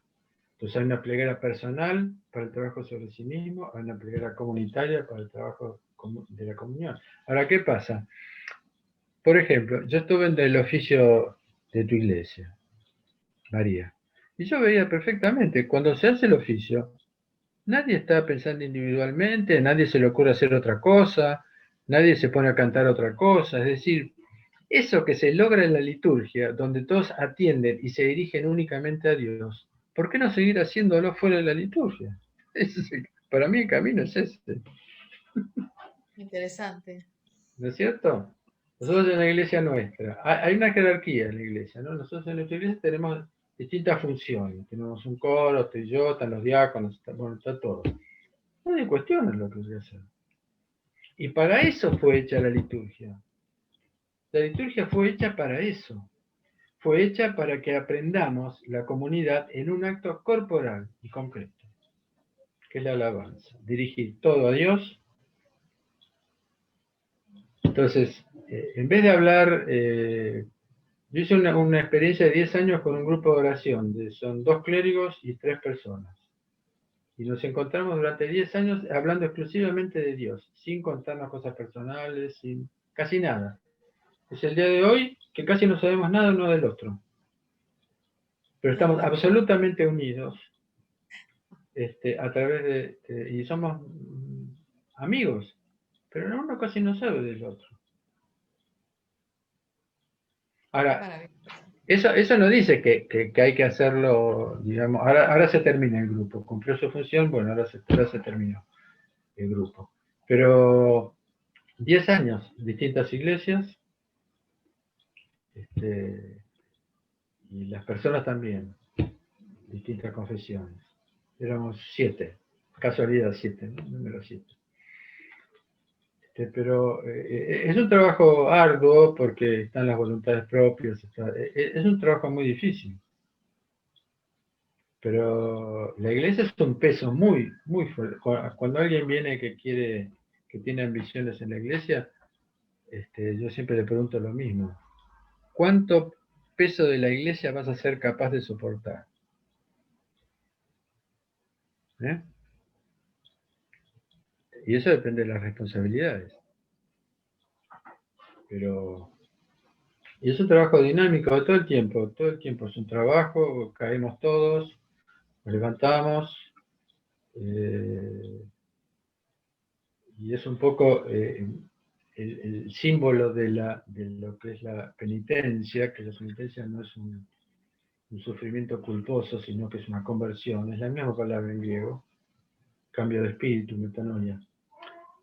Speaker 3: Entonces hay una plegaria personal para el trabajo sobre sí mismo, hay una plegaria comunitaria para el trabajo de la comunión. Ahora, ¿qué pasa? Por ejemplo, yo estuve en el oficio de tu iglesia, María, y yo veía perfectamente, cuando se hace el oficio, nadie está pensando individualmente, nadie se le ocurre hacer otra cosa, nadie se pone a cantar otra cosa, es decir, eso que se logra en la liturgia, donde todos atienden y se dirigen únicamente a Dios, ¿por qué no seguir haciéndolo fuera de la liturgia? Para mí el camino es este,
Speaker 1: Interesante.
Speaker 3: ¿no es cierto? Nosotros
Speaker 1: Sí.
Speaker 3: en la iglesia nuestra, hay una jerarquía en la iglesia, ¿no? Nosotros en nuestra iglesia tenemos distintas funciones, tenemos un coro, estoy yo, están los diáconos, está todo. Nadie cuestiona lo que hay que hacer. Y para eso fue hecha la liturgia. La liturgia fue hecha para eso. Fue hecha para que aprendamos la comunidad en un acto corporal y concreto, que es la alabanza. Dirigir todo a Dios. Entonces, en vez de hablar, yo hice una experiencia de 10 años con un grupo de oración, son 2 clérigos y 3 personas. Y nos encontramos durante 10 años hablando exclusivamente de Dios, sin contarnos cosas personales, sin casi nada. Es el día de hoy que casi no sabemos nada uno del otro. Pero estamos
Speaker 1: Mira,
Speaker 3: absolutamente unidos a través y somos amigos, pero uno casi no sabe del otro.
Speaker 1: qué
Speaker 3: Ahora,
Speaker 1: maravilloso.
Speaker 3: eso no dice que hay que hacerlo, digamos, ahora se termina el grupo, cumplió su función, bueno, ahora se terminó el grupo. Pero 10 años, distintas iglesias, y las personas también, distintas confesiones. Éramos 7, casualidad 7, ¿no? Número 7. Pero es un trabajo arduo porque están las voluntades propias, es un trabajo muy difícil. Pero la iglesia es un peso muy, muy fuerte. Cuando alguien viene que tiene ambiciones en la iglesia, yo siempre le pregunto lo mismo. ¿Cuánto peso de la iglesia vas a ser capaz de soportar? ¿Eh? Y eso depende de las responsabilidades. Pero... Y es un trabajo dinámico todo el tiempo es un trabajo, caemos todos, nos levantamos, y es un poco el símbolo de lo que es la penitencia, que la penitencia no es un sufrimiento culposo, sino que es una conversión, es la misma palabra en griego, cambio de espíritu, metanoia.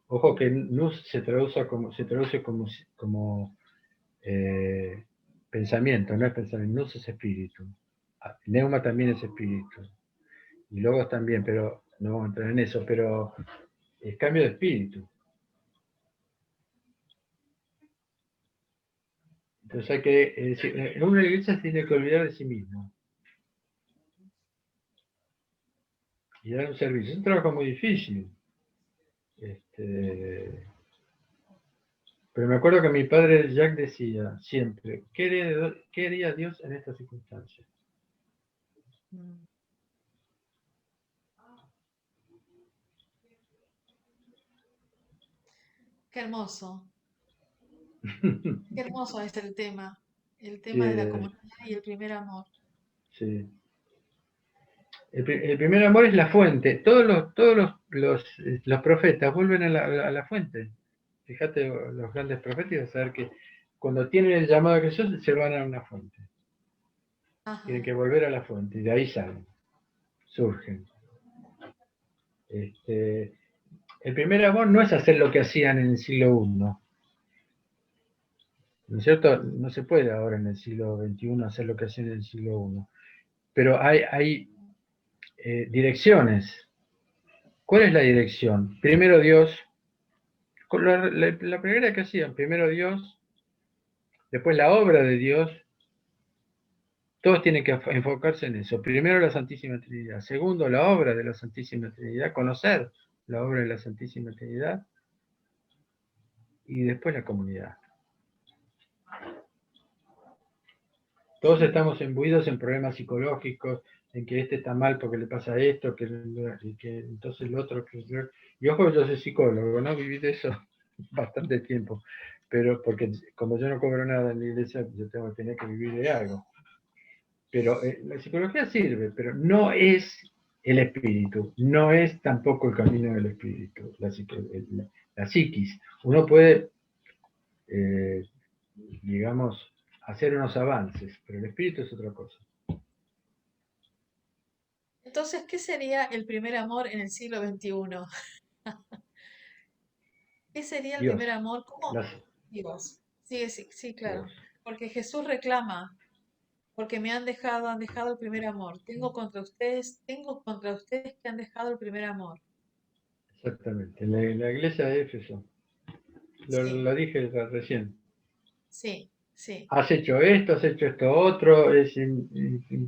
Speaker 3: Ojo que nous se traduce como pensamiento, no es pensamiento, nous es espíritu. Neuma también es espíritu. Y logos también, pero no vamos a entrar en eso, pero es cambio de espíritu. Entonces hay que, en una iglesia se tiene que olvidar de sí mismo. Y dar un servicio. Es un trabajo muy difícil. Pero me acuerdo que mi padre Jack decía siempre, ¿qué haría Dios en estas circunstancias?
Speaker 1: Qué hermoso. Qué hermoso es el tema
Speaker 3: Sí,
Speaker 1: de la comunidad y el primer amor.
Speaker 3: sí. El primer amor es la fuente. Los profetas vuelven a la fuente. Fíjate, los grandes profetas, y vas a ver que cuando tienen el llamado de Jesús, se van a una fuente.
Speaker 1: Ajá.
Speaker 3: Tienen que volver a la fuente, y de ahí salen, surgen. El primer amor no es hacer lo que hacían en el siglo I. ¿No es cierto? No se puede ahora en el siglo XXI hacer lo que hacían en el siglo I. Pero hay direcciones. ¿Cuál es la dirección? Primero Dios. La primera que hacían, primero Dios, después la obra de Dios. Todos tienen que enfocarse en eso. Primero la Santísima Trinidad. Segundo, la obra de la Santísima Trinidad. Conocer la obra de la Santísima Trinidad. Y después la comunidad. Todos estamos imbuidos en problemas psicológicos, en que este está mal porque le pasa esto, que entonces el otro... Y ojo, yo soy psicólogo, ¿no? Viví de eso bastante tiempo. Pero porque como yo no cobro nada en la iglesia, yo tenía que vivir de algo. Pero la psicología sirve, pero no es el espíritu, no es tampoco el camino del espíritu, la psiquis. Uno puede, digamos, hacer unos avances, pero el espíritu es otra cosa.
Speaker 1: Entonces, ¿qué sería el primer amor en el siglo XXI? ¿Qué sería el
Speaker 3: Dios,
Speaker 1: primer amor? ¿Cómo?
Speaker 3: las,
Speaker 1: Dios. Sí, sí, sí, claro.
Speaker 3: Dios.
Speaker 1: Porque Jesús reclama, porque me han dejado el primer amor. Tengo contra ustedes que han dejado el primer amor.
Speaker 3: Exactamente. La iglesia de Éfeso,
Speaker 1: Sí,
Speaker 3: lo dije recién.
Speaker 1: sí, sí.
Speaker 3: Has hecho esto otro,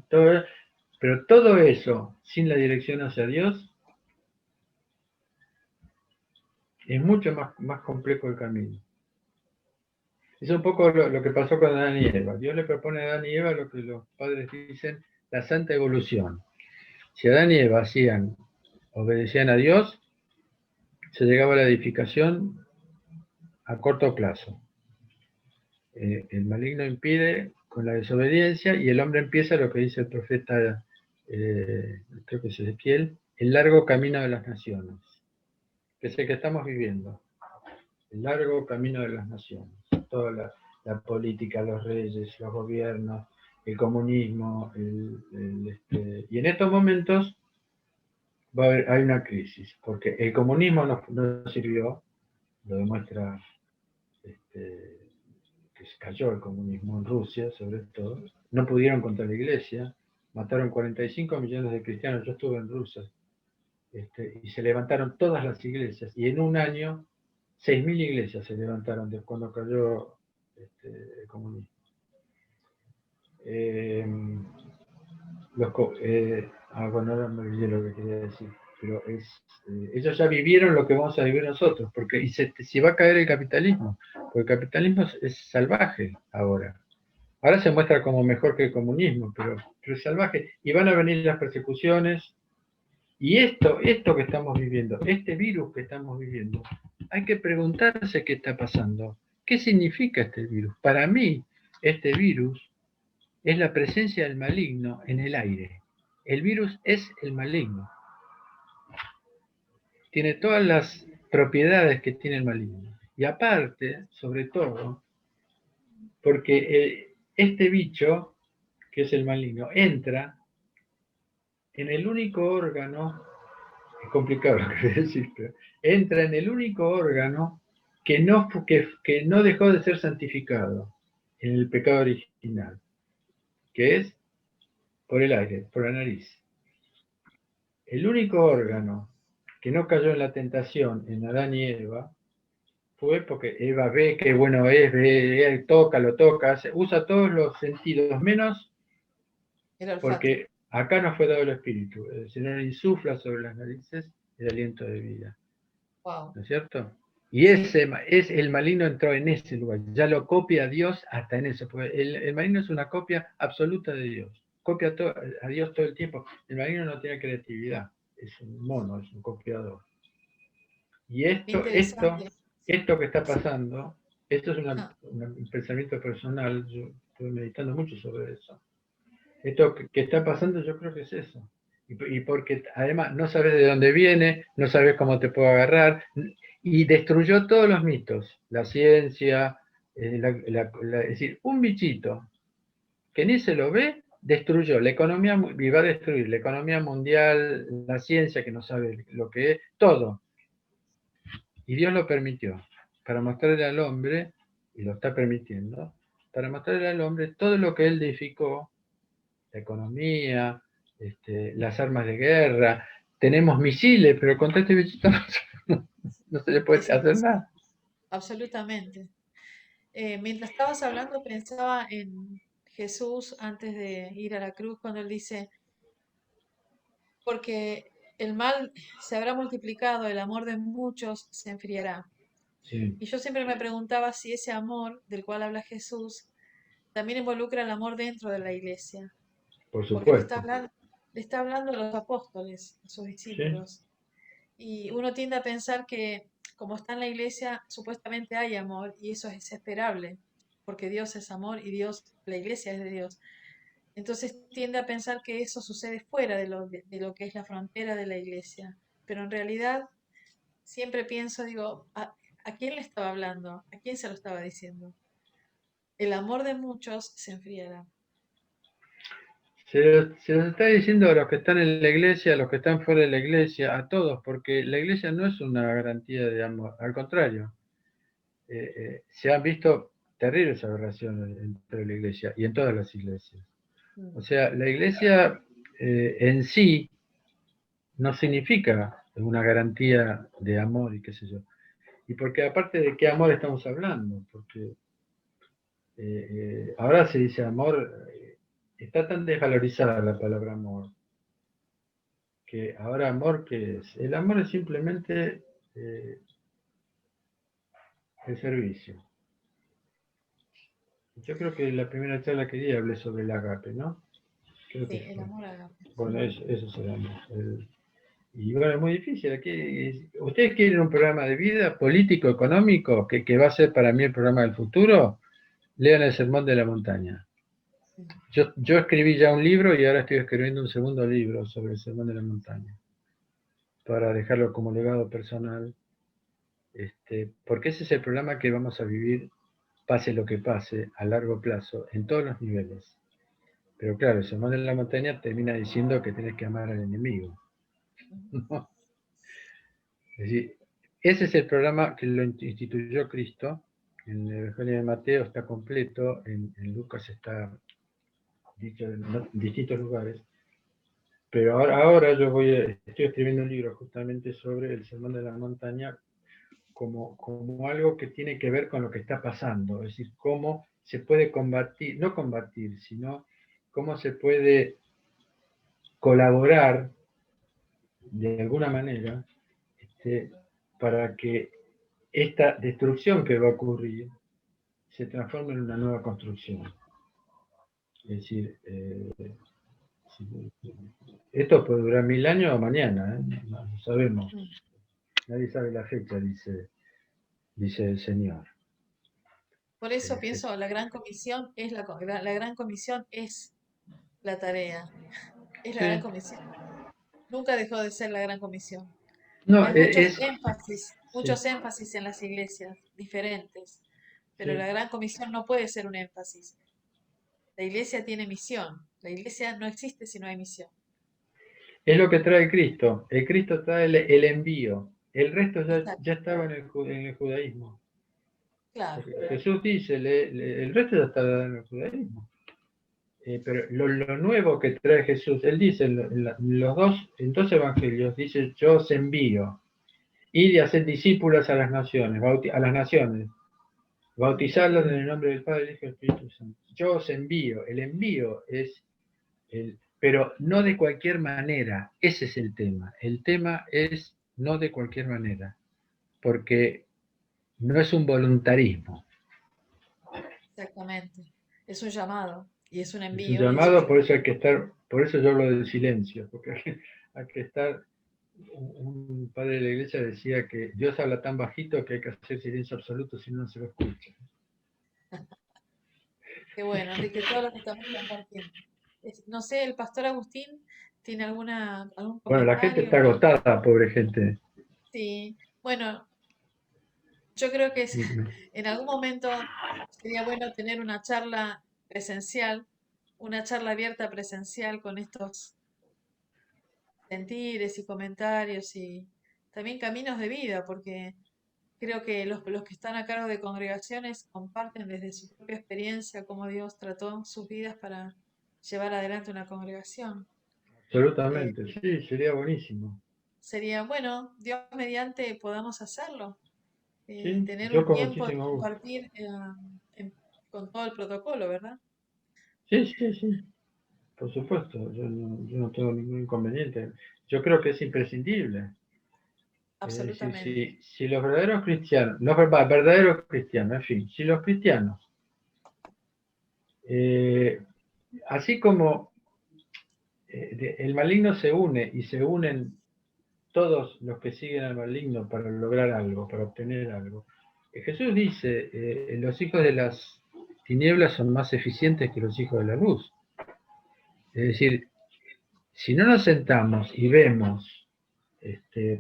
Speaker 3: todo, pero todo eso sin la dirección hacia Dios es mucho más complejo el camino. Es un poco lo que pasó con Adán y Eva. Dios le propone a Adán y Eva lo que los padres dicen, la santa evolución. Si Adán y Eva obedecían a Dios, se llegaba a la edificación a corto plazo. El maligno impide con la desobediencia y el hombre empieza lo que dice el profeta, creo que es Ezequiel, el largo camino de las naciones, que es el que estamos viviendo. El largo camino de las naciones. Toda la política, los reyes, los gobiernos, el comunismo, y en estos momentos hay una crisis, porque el comunismo no sirvió, lo demuestra que se cayó el comunismo en Rusia, sobre todo, no pudieron contra la iglesia, mataron 45 millones de cristianos, yo estuve en Rusia, y se levantaron todas las iglesias, y en un año 6.000 iglesias se levantaron de cuando cayó el comunismo. Bueno, ahora me olvidé lo que quería decir. pero ellos ya vivieron lo que vamos a vivir nosotros, porque y se va a caer el capitalismo, porque el capitalismo es salvaje ahora. Ahora se muestra como mejor que el comunismo, pero es salvaje. Y van a venir las persecuciones. Y esto que estamos viviendo, este virus que estamos viviendo, hay que preguntarse qué está pasando. ¿Qué significa este virus? Para mí, este virus es la presencia del maligno en el aire. El virus es el maligno. Tiene todas las propiedades que tiene el maligno. Y aparte, sobre todo, porque este bicho, que es el maligno, entra en el único órgano, es complicado lo que voy a decir, pero entra en el único órgano que no dejó de ser santificado en el pecado original, que es por el aire, por la nariz. El único órgano que no cayó en la tentación en Adán y Eva fue porque Eva ve qué bueno es, ve, toca, lo toca, usa todos los sentidos, menos
Speaker 1: El olfato.
Speaker 3: porque acá nos fue dado el espíritu. El Señor insufla sobre las narices el aliento de vida.
Speaker 1: Wow.
Speaker 3: ¿No es cierto? Y el maligno entró en ese lugar. Ya lo copia a Dios hasta en eso. Porque el maligno es una copia absoluta de Dios. Copia a Dios todo el tiempo. El maligno no tiene creatividad. Es un mono, es un copiador. Y esto que está pasando, esto es un pensamiento personal. Yo estoy meditando mucho sobre eso. Esto que está pasando yo creo que es eso. Y porque además no sabes de dónde viene, no sabes cómo te puede agarrar, y destruyó todos los mitos, la ciencia, es decir, un bichito que ni se lo ve, destruyó la economía, y va a destruir la economía mundial, la ciencia que no sabe lo que es, todo. Y Dios lo permitió, para mostrarle al hombre, y lo está permitiendo, para mostrarle al hombre todo lo que él edificó, la economía, las armas de guerra, tenemos misiles, pero contra este bichito no se le puede hacer nada.
Speaker 1: Absolutamente. Mientras estabas hablando pensaba en Jesús antes de ir a la cruz cuando él dice, porque el mal se habrá multiplicado, el amor de muchos se enfriará.
Speaker 3: Sí,
Speaker 1: Y yo siempre me preguntaba si ese amor del cual habla Jesús también involucra el amor dentro de la iglesia,
Speaker 3: por
Speaker 1: porque
Speaker 3: supuesto.
Speaker 1: le está hablando a los apóstoles, a sus
Speaker 3: Sí,
Speaker 1: discípulos. Y uno tiende a pensar que como está en la iglesia, supuestamente hay amor y eso es esperable, porque Dios es amor y la iglesia es de Dios. Entonces tiende a pensar que eso sucede fuera de lo que es la frontera de la iglesia. Pero en realidad siempre pienso, digo, ¿a quién le estaba hablando? ¿A quién se lo estaba diciendo? El amor de muchos se enfriará.
Speaker 3: se los está diciendo a los que están en la iglesia, a los que están fuera de la iglesia, a todos, porque la iglesia no es una garantía de amor, al contrario. Se han visto terribles aberraciones dentro de la iglesia y en todas las iglesias. O sea, la iglesia en sí no significa una garantía de amor y qué sé yo. Y porque aparte de qué amor estamos hablando, porque ahora se dice amor, está tan desvalorizada la palabra amor, que ahora amor, ¿qué es? El amor es simplemente el servicio. Yo creo que la primera charla que di hablé sobre el agape, ¿no? Creo
Speaker 1: Sí,
Speaker 3: que
Speaker 1: el
Speaker 3: fue.
Speaker 1: amor agape.
Speaker 3: Bueno, eso es el amor. Y bueno, es muy difícil. ¿Ustedes quieren un programa de vida político, económico, que va a ser para mí el programa del futuro? Lean el Sermón de la Montaña. Yo escribí ya un libro y ahora estoy escribiendo un segundo libro sobre el Sermón de la Montaña, para dejarlo como legado personal, porque ese es el programa que vamos a vivir, pase lo que pase, a largo plazo, en todos los niveles. Pero claro, el Sermón de la Montaña termina diciendo que tienes que amar al enemigo. ¿No? Es decir, ese es el programa que lo instituyó Cristo. En el Evangelio de Mateo está completo, en Lucas está dicho en distintos lugares. Pero ahora yo estoy escribiendo un libro justamente sobre el Sermón de la Montaña como algo que tiene que ver con lo que está pasando. Es decir, cómo se puede combatir, no combatir, sino cómo se puede colaborar de alguna manera, para que esta destrucción que va a ocurrir se transforme en una nueva construcción. Es decir, esto puede durar 1000 años o mañana, no lo sabemos. Nadie sabe la fecha, dice el Señor.
Speaker 1: Por eso pienso, la gran comisión es la gran comisión es la tarea, es la gran
Speaker 3: Sí.
Speaker 1: comisión. Nunca dejó de ser la gran comisión.
Speaker 3: No,
Speaker 1: Hay
Speaker 3: sí.
Speaker 1: muchos énfasis en las iglesias diferentes, pero
Speaker 3: Sí.
Speaker 1: la gran comisión no puede ser un énfasis. La iglesia tiene misión. La iglesia no existe si no hay misión.
Speaker 3: Es lo que trae Cristo. El Cristo trae el envío. El resto
Speaker 1: Exacto,
Speaker 3: ya estaba en el judaísmo.
Speaker 1: claro.
Speaker 3: Jesús dice, el resto ya estaba en el judaísmo. Pero lo nuevo que trae Jesús, él dice en dos evangelios, dice, yo os envío, id y haced discípulos a las naciones, bautizarlos en el nombre del Padre, del Hijo y del Espíritu Santo. Yo os envío, el envío es pero no de cualquier manera, ese es el tema. El tema es no de cualquier manera, porque no es un voluntarismo.
Speaker 1: Exactamente. Es un llamado y es un
Speaker 3: Es un
Speaker 1: envío y es un
Speaker 3: llamado, por eso hay que estar, por eso yo hablo del silencio, porque hay que estar, un padre de la iglesia decía que Dios habla tan bajito que hay que hacer silencio absoluto si no se lo escucha.
Speaker 1: Qué bueno, Enrique, todo lo que estamos compartiendo. No sé, el pastor Agustín tiene algún
Speaker 3: Bueno, la gente
Speaker 1: comentario.
Speaker 3: está agotada, pobre gente.
Speaker 1: Sí, bueno, yo creo que en algún momento sería bueno tener una charla presencial, una charla abierta presencial con estos sentires y comentarios y también caminos de vida, porque creo que los que están a cargo de congregaciones comparten desde su propia experiencia cómo Dios trató sus vidas para llevar adelante una congregación. Eh,
Speaker 3: Absolutamente, sí, sería buenísimo.
Speaker 1: Sería, bueno, Dios mediante podamos hacerlo,
Speaker 3: Sí,
Speaker 1: tener
Speaker 3: yo
Speaker 1: un
Speaker 3: con
Speaker 1: tiempo de
Speaker 3: muchísimo gusto.
Speaker 1: compartir con todo el protocolo, ¿verdad?
Speaker 3: Sí, sí, sí. Por supuesto, yo no tengo ningún inconveniente. Yo creo que es imprescindible. Es decir,
Speaker 1: Absolutamente.
Speaker 3: si los verdaderos cristianos, los verdaderos cristianos, en fin, si los cristianos, eh, así como el maligno se une y se unen todos los que siguen al maligno para lograr algo, para obtener algo, Jesús dice, los hijos de las tinieblas son más eficientes que los hijos de la luz. Es decir, si no nos sentamos y vemos,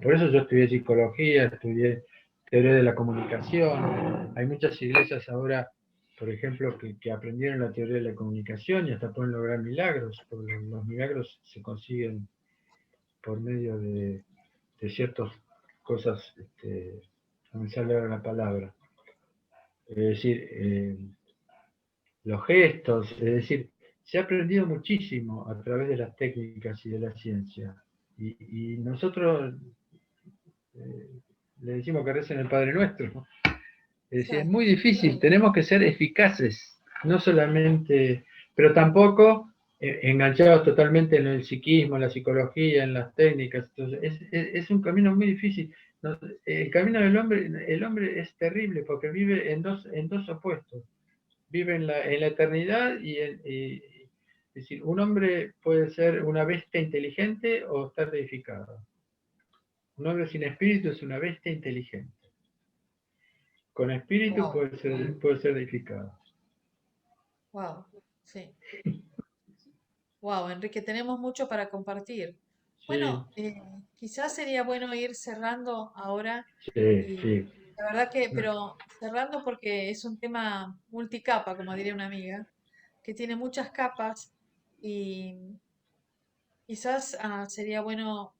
Speaker 3: por eso yo estudié psicología, estudié teoría de la comunicación, hay muchas iglesias ahora, por ejemplo, que aprendieron la teoría de la comunicación y hasta pueden lograr milagros, porque los milagros se consiguen por medio de ciertas cosas, no me sale ahora la palabra, es decir, los gestos, es decir, se ha aprendido muchísimo a través de las técnicas y de la ciencia. Y nosotros le decimos que recen el Padre Nuestro. Es decir, es
Speaker 1: Exacto.
Speaker 3: muy difícil, tenemos que ser eficaces, no solamente, pero tampoco enganchados totalmente en el psiquismo, en la psicología, en las técnicas. Entonces, es un camino muy difícil. El camino del hombre, el hombre es terrible porque vive en dos opuestos. Vive en la eternidad es decir, un hombre puede ser una bestia inteligente o estar edificado. Un hombre sin espíritu es una bestia inteligente. Con espíritu
Speaker 1: Wow,
Speaker 3: puede ser edificado.
Speaker 1: wow, sí. Wow, Enrique, tenemos mucho para compartir.
Speaker 3: Sí,
Speaker 1: Bueno, quizás sería bueno ir cerrando ahora
Speaker 3: sí,
Speaker 1: y
Speaker 3: sí.
Speaker 1: la verdad que, pero cerrando porque es un tema multicapa, como diría una amiga, que tiene muchas capas y quizás sería bueno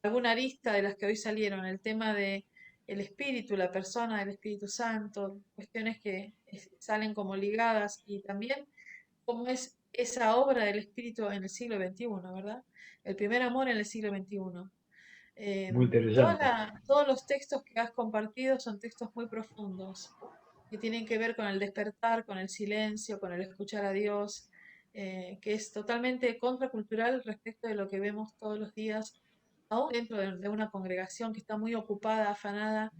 Speaker 1: alguna arista de las que hoy salieron, el tema de el espíritu, la persona del Espíritu Santo, cuestiones que salen como ligadas y también cómo es esa obra del espíritu en el siglo XXI, ¿verdad? El primer amor en el siglo XXI.
Speaker 3: Muy interesante.
Speaker 1: Todos los textos que has compartido son textos muy profundos, que tienen que ver con el despertar, con el silencio, con el escuchar a Dios, que es totalmente contracultural respecto de lo que vemos todos los días aún dentro de una congregación que está muy ocupada, afanada,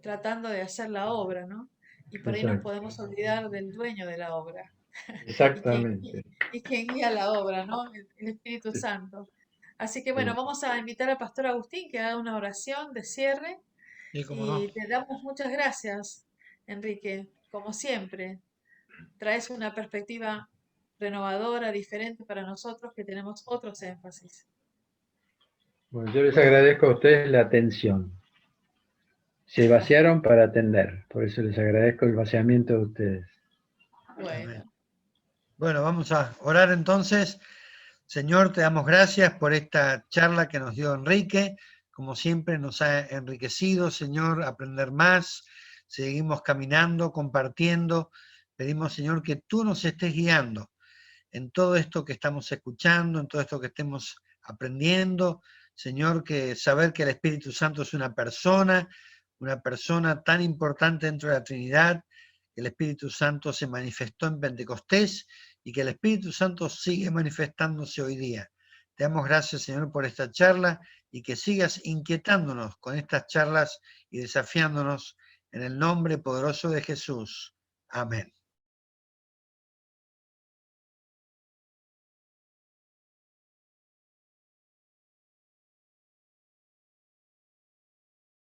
Speaker 1: tratando de hacer la obra, ¿no? Y por ahí nos
Speaker 3: Exacto.
Speaker 1: podemos olvidar del dueño de la obra y
Speaker 3: Exactamente.
Speaker 1: quien guía la obra, ¿no? El Espíritu
Speaker 3: Sí,
Speaker 1: Santo. Así que bueno,
Speaker 3: sí.
Speaker 1: vamos a invitar al pastor Agustín que haga una oración de cierre
Speaker 2: Sí, cómo no.
Speaker 1: y te damos muchas gracias, Enrique, como siempre. Traes una perspectiva renovadora, diferente para nosotros que tenemos otros énfasis.
Speaker 3: Bueno, yo les
Speaker 2: Bueno,
Speaker 3: agradezco a ustedes la atención. Se vaciaron para atender, por eso les agradezco el vaciamiento de ustedes.
Speaker 2: amén.
Speaker 1: Bueno,
Speaker 2: Bueno, vamos a orar entonces. Señor, te damos gracias por esta charla que nos dio Enrique. Como siempre nos ha enriquecido, Señor, aprender más. Seguimos caminando, compartiendo. Pedimos, Señor, que tú nos estés guiando en todo esto que estamos escuchando, en todo esto que estemos aprendiendo. Señor, que saber que el Espíritu Santo es una persona tan importante dentro de la Trinidad. El Espíritu Santo se manifestó en Pentecostés y que el Espíritu Santo sigue manifestándose hoy día. Te damos gracias, Señor, por esta charla y que sigas inquietándonos con estas charlas y desafiándonos en el nombre poderoso de Jesús. Amén.